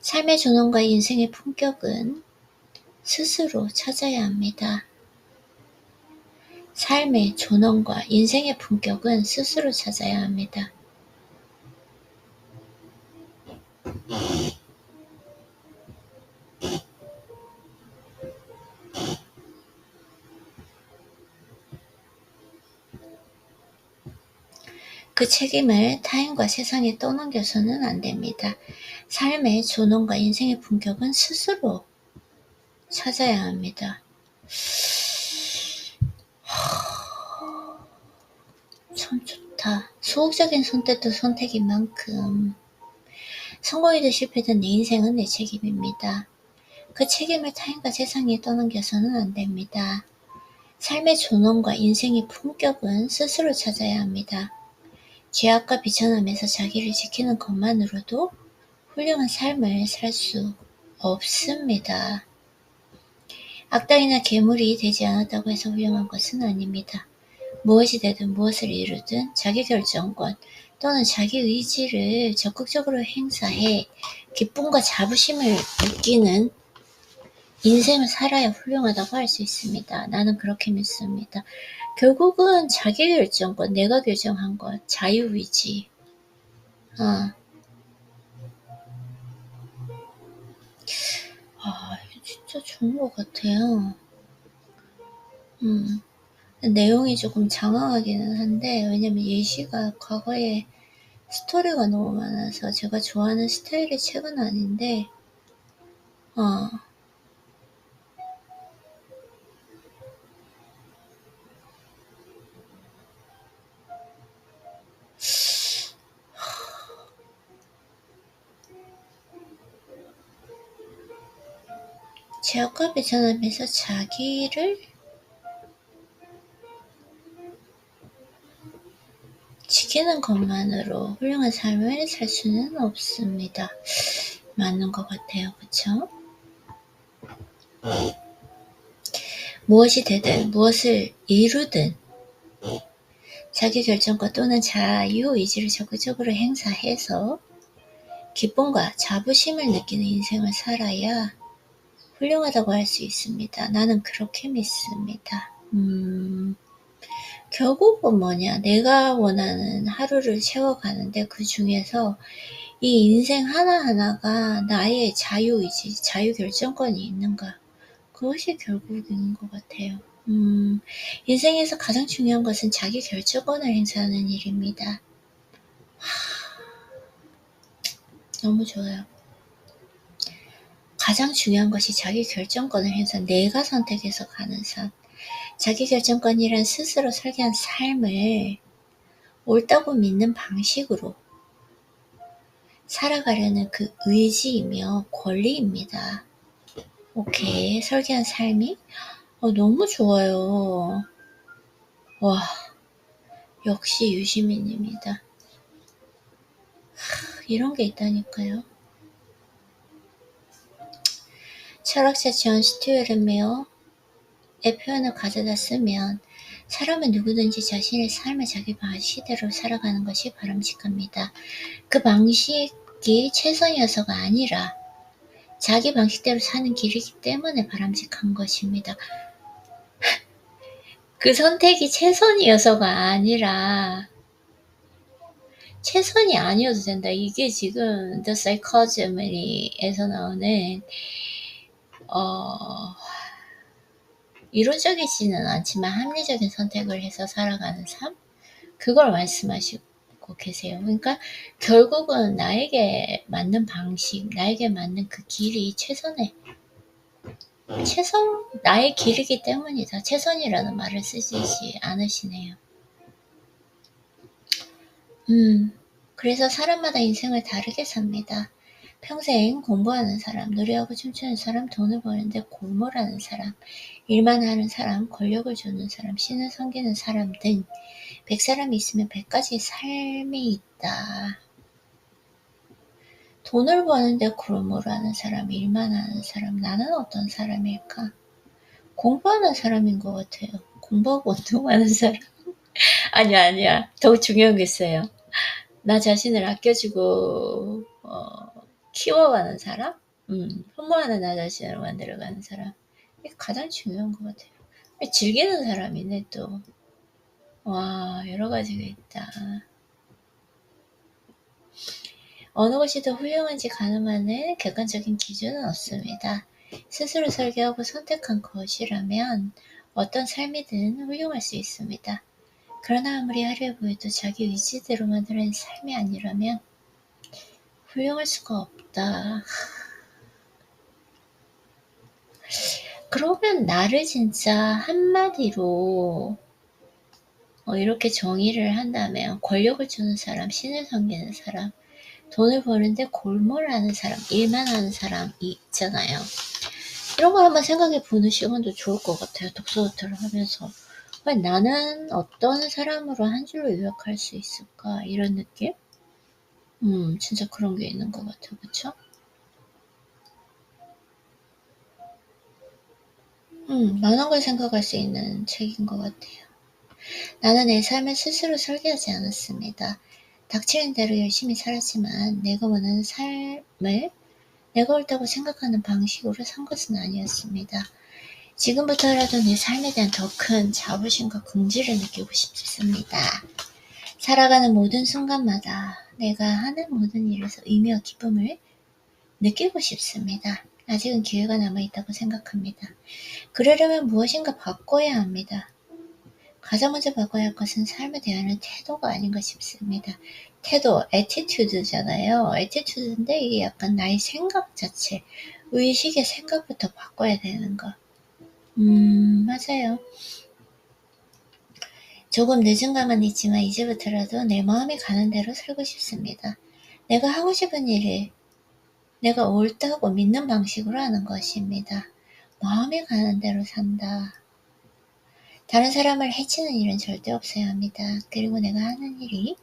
삶의 존엄과 인생의 품격은 스스로 찾아야 합니다. 삶의 존엄과 인생의 품격은 스스로 찾아야 합니다. 그 책임을 타인과 세상에 떠넘겨서는 안 됩니다. 삶의 존엄과 인생의 품격은 스스로 찾아야 합니다. 참 좋다. 소극적인 선택도 선택인 만큼 성공이든 실패든 내 인생은 내 책임입니다. 그 책임을 타인과 세상에 떠넘겨서는 안 됩니다. 삶의 존엄과 인생의 품격은 스스로 찾아야 합니다. 죄악과 비천함에서 자기를 지키는 것만으로도 훌륭한 삶을 살 수 없습니다. 악당이나 괴물이 되지 않았다고 해서 훌륭한 것은 아닙니다. 무엇이 되든 무엇을 이루든 자기 결정권 또는 자기 의지를 적극적으로 행사해 기쁨과 자부심을 느끼는 인생을 살아야 훌륭하다고 할 수 있습니다. 나는 그렇게 믿습니다. 결국은 자기 결정권, 내가 결정한 것, 자유의지. 이거 진짜 좋은 것 같아요. 내용이 조금 장황하기는 한데, 왜냐면 예시가 과거에 스토리가 너무 많아서 제가 좋아하는 스타일의 책은 아닌데, 제약과 비천함에서 자기를 지키는 것만으로 훌륭한 삶을 살 수는 없습니다. 맞는 것 같아요. 그쵸? 무엇이 되든 무엇을 이루든 자기 결정권 또는 자유의지를 적극적으로 행사해서 기쁨과 자부심을 느끼는 인생을 살아야 훌륭하다고 할 수 있습니다. 나는 그렇게 믿습니다. 결국은 뭐냐, 내가 원하는 하루를 채워가는데 그 중에서 이 인생 하나하나가 나의 자유의지, 자유결정권이 있는가, 그것이 결국인 것 같아요. 인생에서 가장 중요한 것은 자기 결정권을 행사하는 일입니다. 너무 좋아요. 가장 중요한 것이 자기 결정권을 행사, 내가 선택해서 가는 삶. 자기 결정권이란 스스로 설계한 삶을 옳다고 믿는 방식으로 살아가려는 그 의지이며 권리입니다. 오케이, 설계한 삶이 너무 좋아요. 와, 역시 유시민입니다. 이런 게 있다니까요. 철학자 존 스튜어트 밀의 표현을 가져다 쓰면 사람은 누구든지 자신의 삶을 자기 방식대로 살아가는 것이 바람직합니다. 그 방식이 최선이어서가 아니라 자기 방식대로 사는 길이기 때문에 바람직한 것입니다. 그 선택이 최선이어서가 아니라 최선이 아니어도 된다. 이게 지금 The Psychology에서 나오는 이론적이지는 않지만 합리적인 선택을 해서 살아가는 삶? 그걸 말씀하시고 갖고 계세요. 그러니까 결국은 나에게 맞는 방식, 나에게 맞는 그 길이 나의 길이기 때문이다. 최선이라는 말을 쓰지 않으시네요. 그래서 사람마다 인생을 다르게 삽니다. 평생 공부하는 사람, 노래하고 춤추는 사람, 돈을 버는데 골몰하는 사람, 일만 하는 사람, 권력을 주는 사람, 신을 섬기는 사람 등 100사람이 있으면 100가지 삶이 있다. 돈을 버는데 골몰하는 사람, 일만 하는 사람, 나는 어떤 사람일까? 공부하는 사람인 것 같아요. 공부하고 운동하는 사람. 아니야. 더 중요한 게 있어요. 나 자신을 아껴주고 키워가는 사람, 흠모하는 나 자신을 만들어가는 사람, 이게 가장 중요한 것 같아요. 즐기는 사람이네 또. 와, 여러 가지가 있다. 어느 것이 더 훌륭한지 가늠하는 객관적인 기준은 없습니다. 스스로 설계하고 선택한 것이라면 어떤 삶이든 훌륭할 수 있습니다. 그러나 아무리 화려해 보여도 자기 의지대로 만들어낸 삶이 아니라면 훌륭할 수가 없다. 그러면 나를 진짜 한마디로 이렇게 정의를 한다면 권력을 주는 사람, 신을 섬기는 사람, 돈을 버는데 골몰하는 사람, 일만 하는 사람이 있잖아요. 이런 거 한번 생각해 보는 시간도 좋을 것 같아요. 독서노트를 하면서. 나는 어떤 사람으로 한 줄로 요약할 수 있을까? 이런 느낌? 진짜 그런 게 있는 것 같아요. 그쵸? 많은 걸 생각할 수 있는 책인 것 같아요. 나는 내 삶을 스스로 설계하지 않았습니다. 닥치는 대로 열심히 살았지만 내가 원하는 삶을 내가 옳다고 생각하는 방식으로 산 것은 아니었습니다. 지금부터라도 내 삶에 대한 더 큰 자부심과 긍지를 느끼고 싶습니다. 살아가는 모든 순간마다 내가 하는 모든 일에서 의미와 기쁨을 느끼고 싶습니다. 아직은 기회가 남아있다고 생각합니다. 그러려면 무엇인가 바꿔야 합니다. 가장 먼저 바꿔야 할 것은 삶에 대한 태도가 아닌가 싶습니다. 태도, 애티튜드잖아요. 애티튜드인데 이게 약간 나의 생각 자체, 의식의 생각부터 바꿔야 되는 거. 맞아요. 조금 늦은 감은 있지만 이제부터라도 내 마음이 가는 대로 살고 싶습니다. 내가 하고 싶은 일을 내가 옳다고 믿는 방식으로 하는 것입니다. 마음이 가는 대로 산다. 다른 사람을 해치는 일은 절대 없어야 합니다. 그리고 내가 하는 일이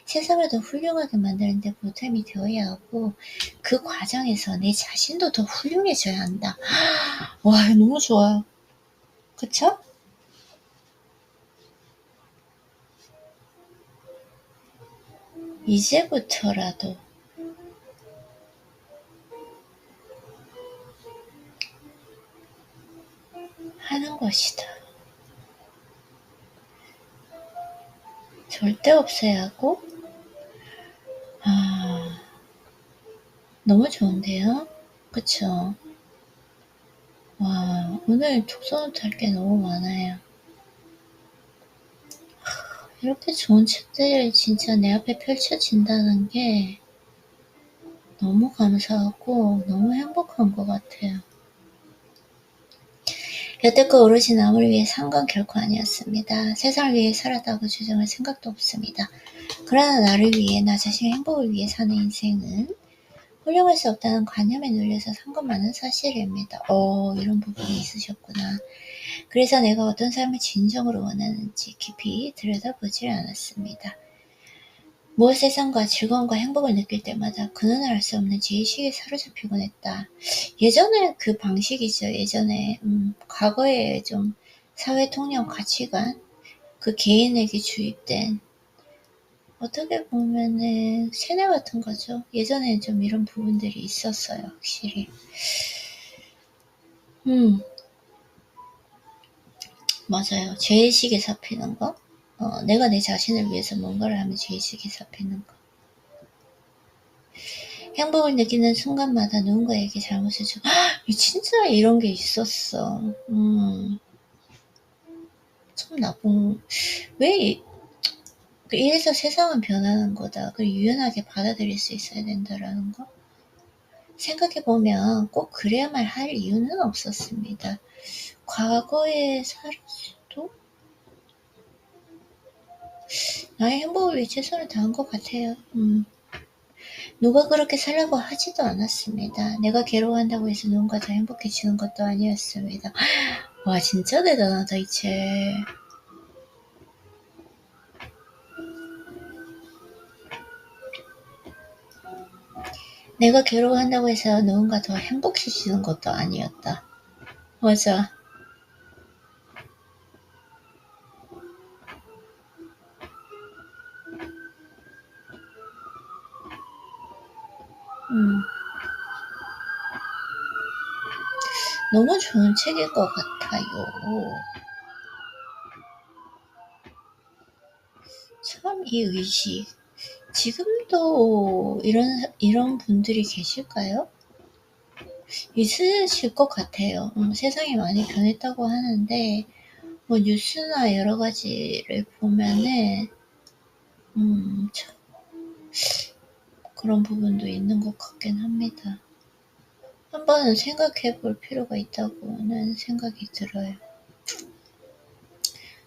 세상을 더 훌륭하게 만드는 데 보탬이 되어야 하고 그 과정에서 내 자신도 더 훌륭해져야 한다. 와, 너무 좋아요. 그쵸? 이제부터라도 하는 것이다. 절대 없어야 하고 너무 좋은데요? 그쵸? 와, 오늘 독서노트 할 게 너무 많아요. 이렇게 좋은 책들이 진짜 내 앞에 펼쳐진다는 게 너무 감사하고 너무 행복한 것 같아요. 여태껏 오로지 남을 위해 산 건 결코 아니었습니다. 세상을 위해 살았다고 주장할 생각도 없습니다. 그러나 나를 위해, 나 자신의 행복을 위해 사는 인생은 훌륭할 수 없다는 관념에 눌려서 산 것만은 사실입니다. 이런 부분이 있으셨구나. 그래서 내가 어떤 삶을 진정으로 원하는지 깊이 들여다보질 않았습니다. 무엇의 상과 즐거움과 행복을 느낄 때마다 그는 알 수 없는 지의식에 사로잡히곤 했다. 예전에 그 방식이죠. 예전에 과거에 좀 사회통념 가치관, 그 개인에게 주입된 어떻게 보면은 세뇌 같은 거죠. 예전에 좀 이런 부분들이 있었어요. 확실히. 맞아요. 죄의식에 잡히는 거. 내가 내 자신을 위해서 뭔가를 하면 죄의식에 잡히는 거. 행복을 느끼는 순간마다 누군가에게 잘못을 줘. 진짜 이런 게 있었어. 참 나쁜, 왜, 이래서 세상은 변하는 거다. 그걸 유연하게 받아들일 수 있어야 된다라는 거. 생각해보면 꼭 그래야만 할 이유는 없었습니다. 과거에 살았어도 나의 행복을 위해 최선을 다한 것 같아요. 누가 그렇게 살라고 하지도 않았습니다. 내가 괴로워한다고 해서 누군가 더 행복해지는 것도 아니었습니다. 와, 진짜 대단하다, 이 책. 내가 괴로워한다고 해서 누군가 더 행복해지는 것도 아니었다. 맞아. 너무 좋은 책일 것 같아요. 참, 이 의식. 지금도 이런 분들이 계실까요? 있으실 것 같아요. 세상이 많이 변했다고 하는데, 뭐, 뉴스나 여러 가지를 보면은, 참, 그런 부분도 있는 것 같긴 합니다. 한번은 생각해 볼 필요가 있다고는 생각이 들어요.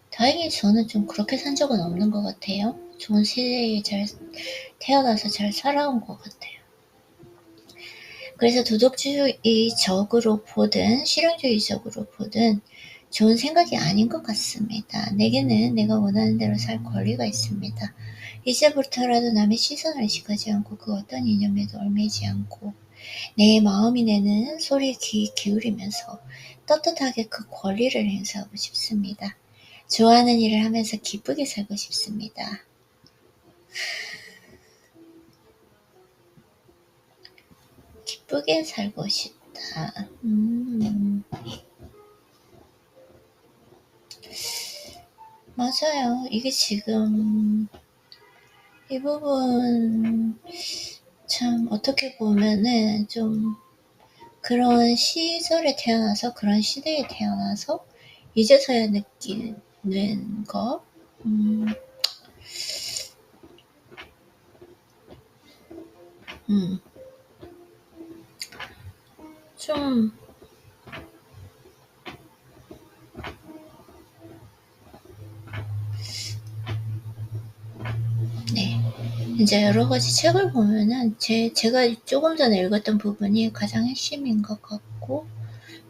다행히 저는 좀 그렇게 산 적은 없는 것 같아요. 좋은 시대에 태어나서 잘 살아온 것 같아요. 그래서 도덕주의적으로 보든 실용주의적으로 보든 좋은 생각이 아닌 것 같습니다. 내게는 내가 원하는 대로 살 권리가 있습니다. 이제부터라도 남의 시선을 의식하지 않고 그 어떤 이념에도 얽매이지 않고 내 마음이 내는 소리에 귀 기울이면서 떳떳하게 그 권리를 행사하고 싶습니다. 좋아하는 일을 하면서 기쁘게 살고 싶습니다. 기쁘게 살고 싶다. 맞아요. 이게 지금 이 부분 참 어떻게 보면은 좀 그런 시절에 태어나서 그런 시대에 태어나서 이제서야 느끼는 거. 좀 네. 이제 여러 가지 책을 보면은 제가 조금 전에 읽었던 부분이 가장 핵심인 것 같고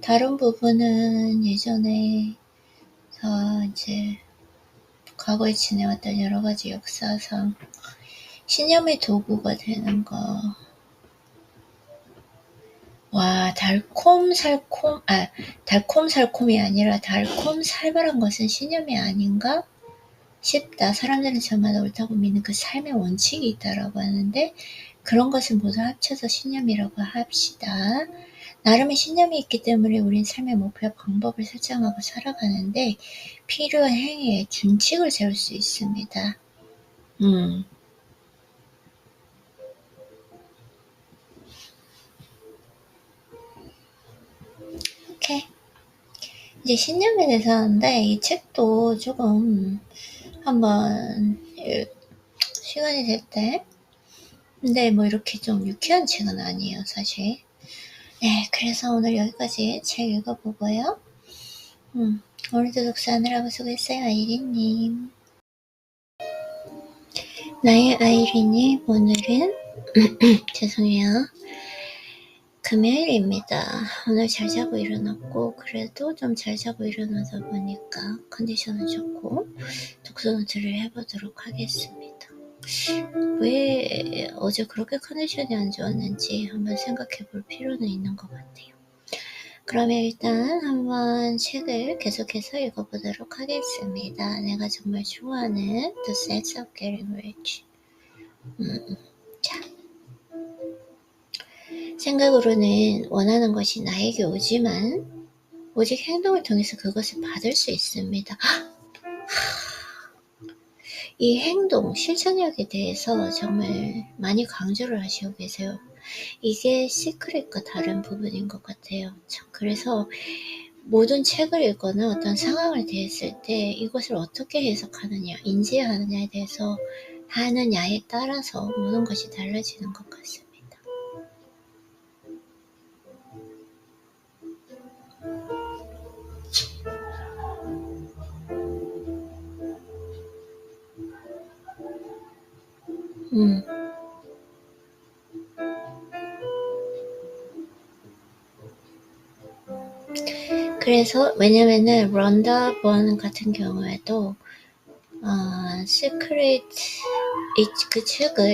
다른 부분은 예전에 다 이제 과거에 지내왔던 여러 가지 역사상 신념의 도구가 되는 거. 와, 달콤살콤이 아니라 달콤살벌한 것은 신념이 아닌가 싶다. 사람들은 저마다 옳다고 믿는 그 삶의 원칙이 있다라고 하는데 그런 것을 모두 합쳐서 신념이라고 합시다. 나름의 신념이 있기 때문에 우린 삶의 목표와 방법을 설정하고 살아가는데 필요한 행위에 준칙을 세울 수 있습니다. 오케이. 이제 신념에 대해서 하는데 이 책도 조금 한번 시간이 될 때 근데 뭐 이렇게 좀 유쾌한 책은 아니에요 사실. 네, 그래서 오늘 여기까지 책 읽어보고요. 오늘도 독서하느라고 수고했어요, 아이린님. 나의 아이린님, 오늘은 죄송해요. 금요일입니다. 오늘 잘 자고 일어났고 그래도 좀 잘 자고 일어나다 보니까 컨디션은 좋고 독서 노트를 해보도록 하겠습니다. 왜 어제 그렇게 컨디션이 안 좋았는지 한번 생각해 볼 필요는 있는 것 같아요. 그러면 일단 한번 책을 계속해서 읽어보도록 하겠습니다. 내가 정말 좋아하는 The Sex of Getting Rich. 자, 생각으로는 원하는 것이 나에게 오지만 오직 행동을 통해서 그것을 받을 수 있습니다. 이 행동, 실천력에 대해서 정말 많이 강조를 하시고 계세요. 이게 시크릿과 다른 부분인 것 같아요. 그래서 모든 책을 읽거나 어떤 상황을 대했을 때 이것을 어떻게 해석하느냐, 인지하느냐에 대해서 하느냐에 따라서 모든 것이 달라지는 것 같습니다. 그래서 왜냐면은 런다 번 같은 경우에도 시크릿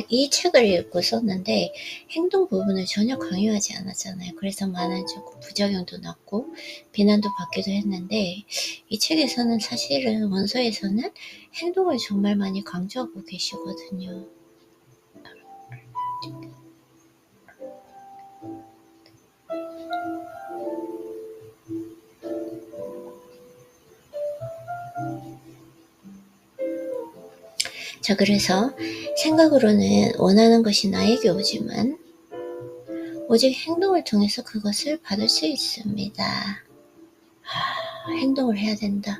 이 책을 읽고 썼는데 행동 부분을 전혀 강요하지 않았잖아요. 그래서 많은 조금 부작용도 났고 비난도 받기도 했는데 이 책에서는 사실은 원서에서는 행동을 정말 많이 강조하고 계시거든요. 자, 그래서 생각으로는 원하는 것이 나에게 오지만 오직 행동을 통해서 그것을 받을 수 있습니다. 행동을 해야 된다.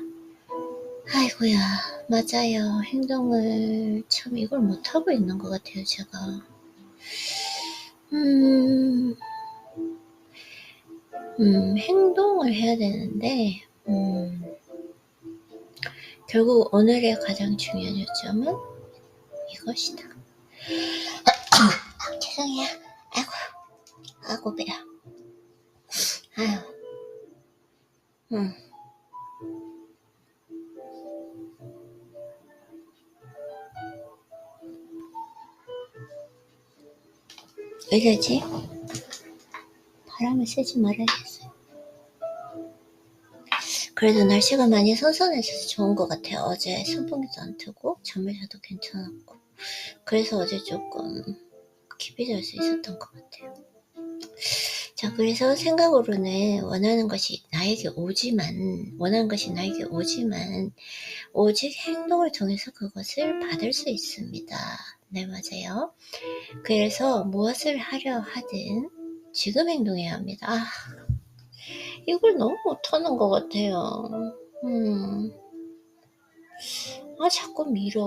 아이고야, 맞아요. 행동을 참 이걸 못하고 있는 것 같아요, 제가. 행동을 해야 되는데 결국 오늘의 가장 중요한 요점은 이것이다. 죄송해요. 아이고 배야. 아유. 왜 그러지? 바람을 쐬지 말아야겠어요. 그래도 날씨가 많이 선선해져서 좋은 것 같아요. 어제 선풍기도 안 트고 잠을 자도 괜찮았고 그래서 어제 조금 깊이 잘 수 있었던 것 같아요. 자, 그래서 생각으로는 원하는 것이 나에게 오지만 오직 행동을 통해서 그것을 받을 수 있습니다. 네, 맞아요. 그래서 무엇을 하려 하든 지금 행동해야 합니다. 이걸 너무 못하는 것 같아요. 자꾸 밀어.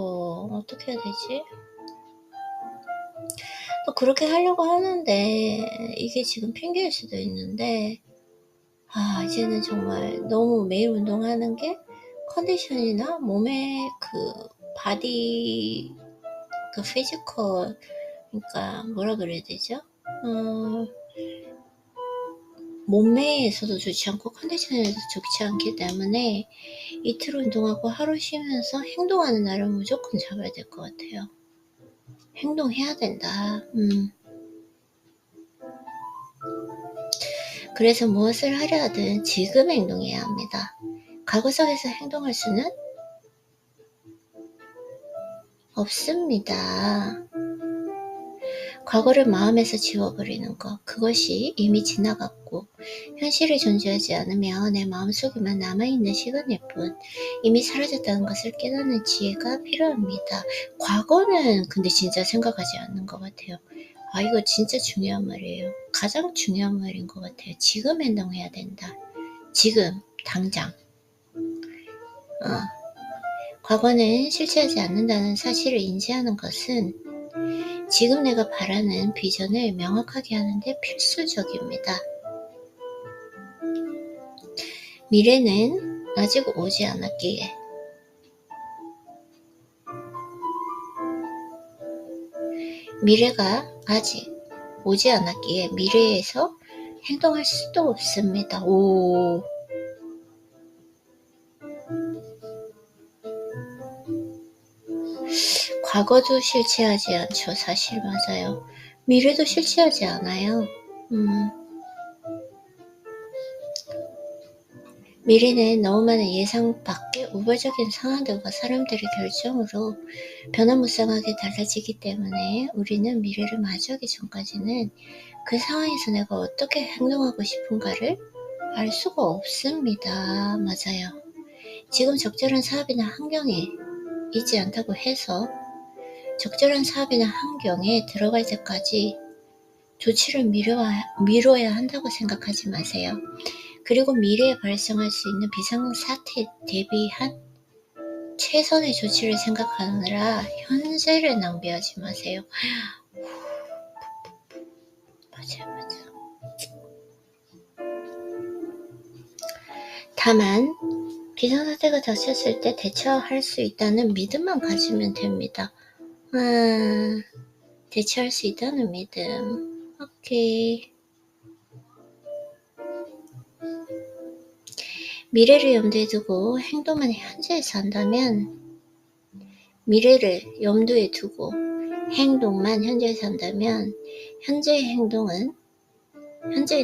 어떻게 해야 되지? 또 그렇게 하려고 하는데 이게 지금 핑계일 수도 있는데 이제는 정말 너무 매일 운동하는 게 컨디션이나 몸의 그 바디 그 피지컬 그러니까 뭐라 그래야 되죠? 몸매에서도 좋지 않고 컨디션에도 좋지 않기 때문에 이틀 운동하고 하루 쉬면서 행동하는 날은 무조건 잡아야 될 것 같아요. 행동해야 된다. 그래서 무엇을 하려 하든 지금 행동해야 합니다. 과거 속에서 행동할 수는 없습니다. 과거를 마음에서 지워버리는 것, 그것이 이미 지나갔고 현실에 존재하지 않으며 내 마음속에만 남아있는 시간일 뿐 이미 사라졌다는 것을 깨닫는 지혜가 필요합니다. 과거는 근데 진짜 생각하지 않는 것 같아요. 이거 진짜 중요한 말이에요. 가장 중요한 말인 것 같아요. 지금 행동해야 된다. 지금, 당장. 과거는 실체하지 않는다는 사실을 인지하는 것은 지금 내가 바라는 비전을 명확하게 하는데 필수적입니다. 미래는 아직 오지 않았기에 미래가 아직 오지 않았기에 미래에서 행동할 수도 없습니다. 과거도 실체하지 않죠. 사실 맞아요. 미래도 실체하지 않아요. 미래는 너무 많은 예상 밖의 우발적인 상황들과 사람들의 결정으로 변화무쌍하게 달라지기 때문에 우리는 미래를 마주하기 전까지는 그 상황에서 내가 어떻게 행동하고 싶은가를 알 수가 없습니다. 맞아요. 지금 적절한 사업이나 환경에 있지 않다고 해서 적절한 사업이나 환경에 들어갈 때까지 조치를 미뤄야 한다고 생각하지 마세요. 그리고 미래에 발생할 수 있는 비상사태에 대비한 최선의 조치를 생각하느라 현재를 낭비하지 마세요. 맞아요. 다만 비상사태가 닥쳤을 때 대처할 수 있다는 믿음만 가지면 됩니다. 대처할 수 있다는 믿음. 오케이. 미래를 염두에 두고 행동만 현재에서 한다면, 미래를 염두에 두고 행동만 현재에서 한다면 현재의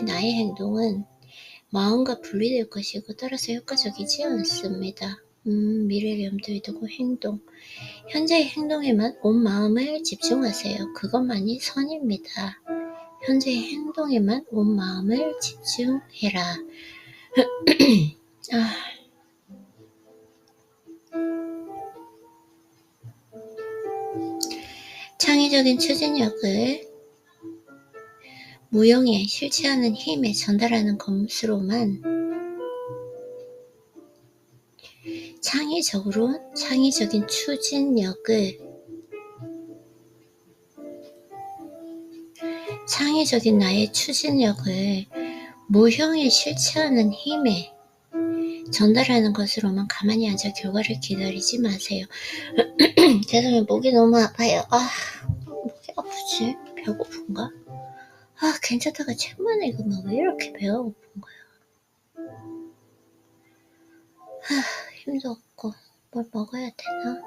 나의 행동은 마음과 분리될 것이고 따라서 효과적이지 않습니다. 미래를 염두에 두고 행동. 현재의 행동에만 온 마음을 집중하세요. 그것만이 선입니다. 현재의 행동에만 온 마음을 집중해라. 창의적인 추진력을 무형에 실체하는 힘에 전달하는 것으로만 창의적인 추진력을 창의적인 나의 추진력을 무형에 실체하는 힘에 전달하는 것으로만 가만히 앉아 결과를 기다리지 마세요. 죄송해요. 목이 너무 아파요. 목이 아프지? 배고픈가? 괜찮다가 책만 읽으면 왜 이렇게 배가 고픈 거야? 힘도 없고 뭘 먹어야 되나?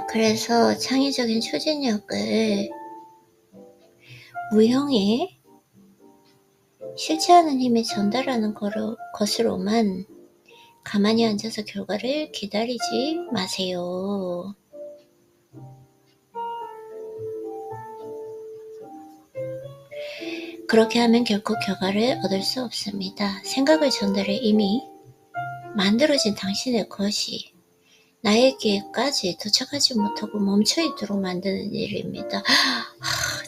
그래서 창의적인 추진력을 무형에 실체하는 힘에 전달하는 것으로만 가만히 앉아서 결과를 기다리지 마세요. 그렇게 하면 결코 결과를 얻을 수 없습니다. 생각을 전달해 이미 만들어진 당신의 것이 나에게까지 도착하지 못하고 멈춰있도록 만드는 일입니다.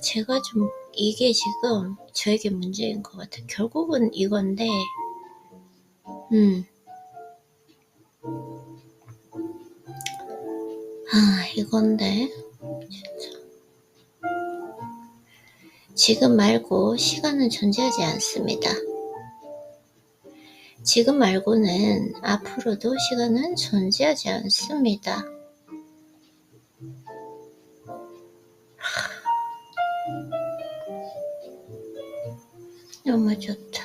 제가 좀 이게 지금 저에게 문제인 것 같아요. 결국은 이건데 이건데 진짜. 지금 말고 시간은 존재하지 않습니다. 지금 말고는 앞으로도 시간은 존재하지 않습니다. 너무 좋다.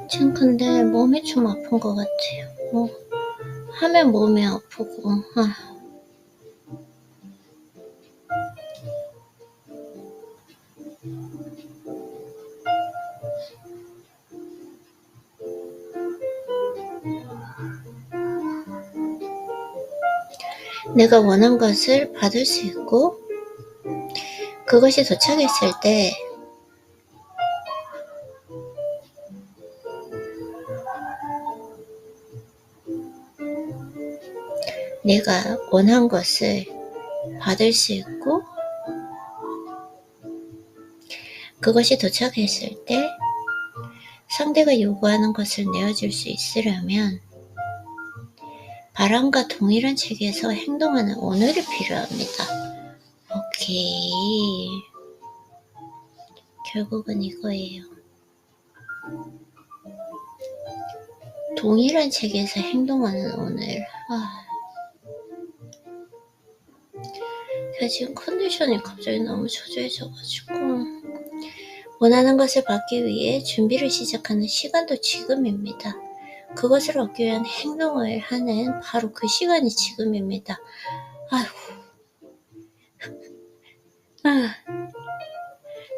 지금 근데 몸이 좀 아픈 것 같아요. 하면 몸이 아프고. 내가 원한 것을 받을 수 있고 그것이 도착했을 때 내가 원한 것을 받을 수 있고 그것이 도착했을 때 상대가 요구하는 것을 내어줄 수 있으려면 바람과 동일한 체계에서 행동하는 오늘이 필요합니다. 오케이. 결국은 이거예요. 동일한 체계에서 행동하는 오늘. 제가 지금 컨디션이 갑자기 너무 초조해져가지고 원하는 것을 받기 위해 준비를 시작하는 시간도 지금입니다. 그것을 얻기 위한 행동을 하는 바로 그 시간이 지금입니다.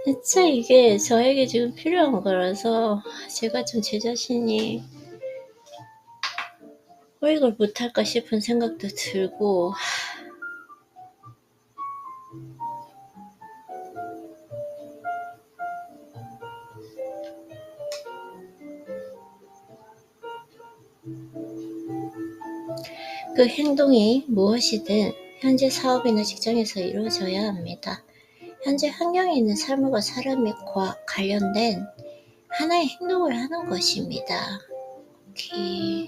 진짜 이게 저에게 지금 필요한 거라서 제가 좀 제 자신이 이걸 못할까 싶은 생각도 들고 그 행동이 무엇이든 현재 사업이나 직장에서 이루어져야 합니다. 현재 환경에 있는 사물과 사람과 관련된 하나의 행동을 하는 것입니다. 오케이.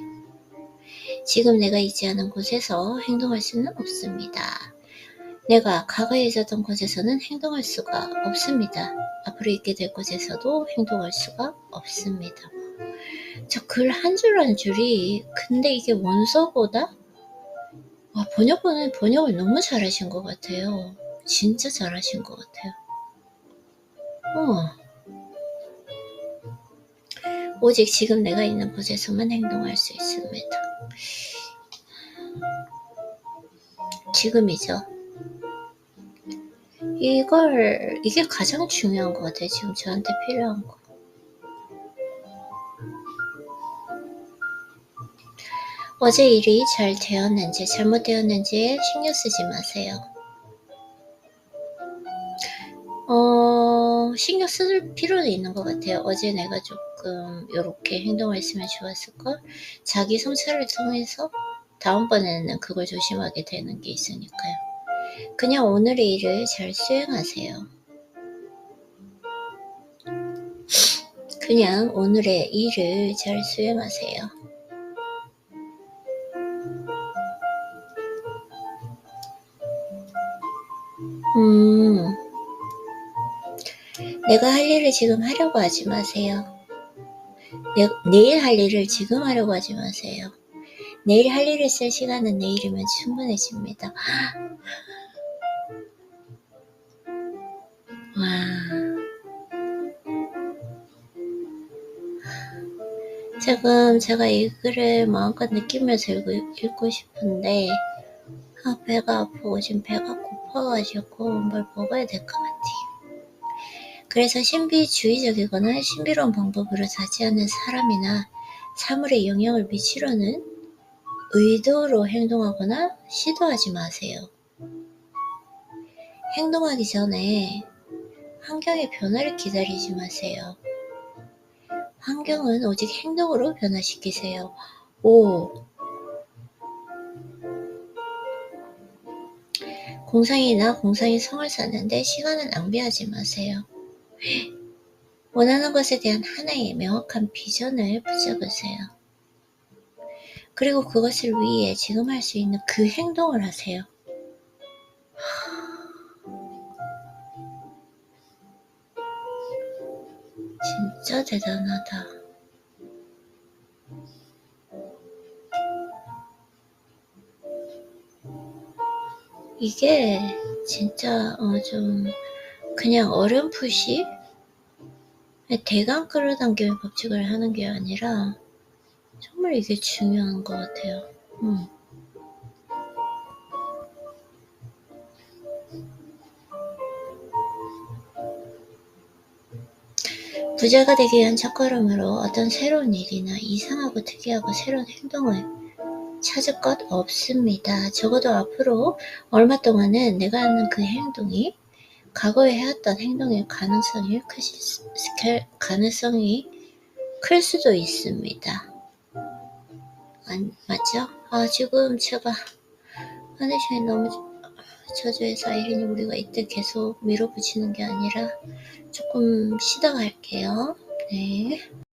지금 내가 있지 않은 곳에서 행동할 수는 없습니다. 내가 과거에 있었던 곳에서는 행동할 수가 없습니다. 앞으로 있게 될 곳에서도 행동할 수가 없습니다. 저 글 한 줄 한 줄이 근데 이게 원서보다 번역을 너무 잘하신 것 같아요. 진짜 잘하신 것 같아요. 오직 지금 내가 있는 곳에서만 행동할 수 있습니다. 지금이죠. 이게 가장 중요한 것 같아요. 지금 저한테 필요한 거. 어제 일이 잘 되었는지 잘못되었는지에 신경 쓰지 마세요. 신경 쓸 필요는 있는 것 같아요. 어제 내가 조금 이렇게 행동을 했으면 좋았을걸? 자기 성찰을 통해서 다음번에는 그걸 조심하게 되는 게 있으니까요. 그냥 오늘의 일을 잘 수행하세요. 그냥 오늘의 일을 잘 수행하세요. 내가 할 일을 지금 하려고 하지 마세요. 내일 할 일을 지금 하려고 하지 마세요. 내일 할 일을 쓸 시간은 내일이면 충분해집니다. 와. 지금 제가 이 글을 마음껏 느끼면서 읽고 싶은데 배가 아프고 지금 배가 고파가지고 뭘 먹어야 될 것 같아요. 그래서 신비주의적이거나 신비로운 방법으로 자제하는 사람이나 사물에 영향을 미치려는 의도로 행동하거나 시도하지 마세요. 행동하기 전에 환경의 변화를 기다리지 마세요. 환경은 오직 행동으로 변화시키세요. 공상이 성을 쌓는데 시간을 낭비하지 마세요. 원하는 것에 대한 하나의 명확한 비전을 붙잡으세요. 그리고 그것을 위해 지금 할 수 있는 그 행동을 하세요. 진짜 대단하다. 이게 진짜 좀 그냥 어렴풋이 대강 끌어당김의 법칙을 하는 게 아니라 정말 이게 중요한 것 같아요. 부자가 되기 위한 첫걸음으로 어떤 새로운 일이나 이상하고 특이하고 새로운 행동을 찾을 것 없습니다. 적어도 앞으로 얼마 동안은 내가 하는 그 행동이 과거에 해왔던 행동의 가능성이 클 수도 있습니다. 맞죠? 지금 제가 컨디션이 너무 저조해서 아이린이 우리가 이때 계속 밀어붙이는 게 아니라 조금 쉬다가 할게요. 네.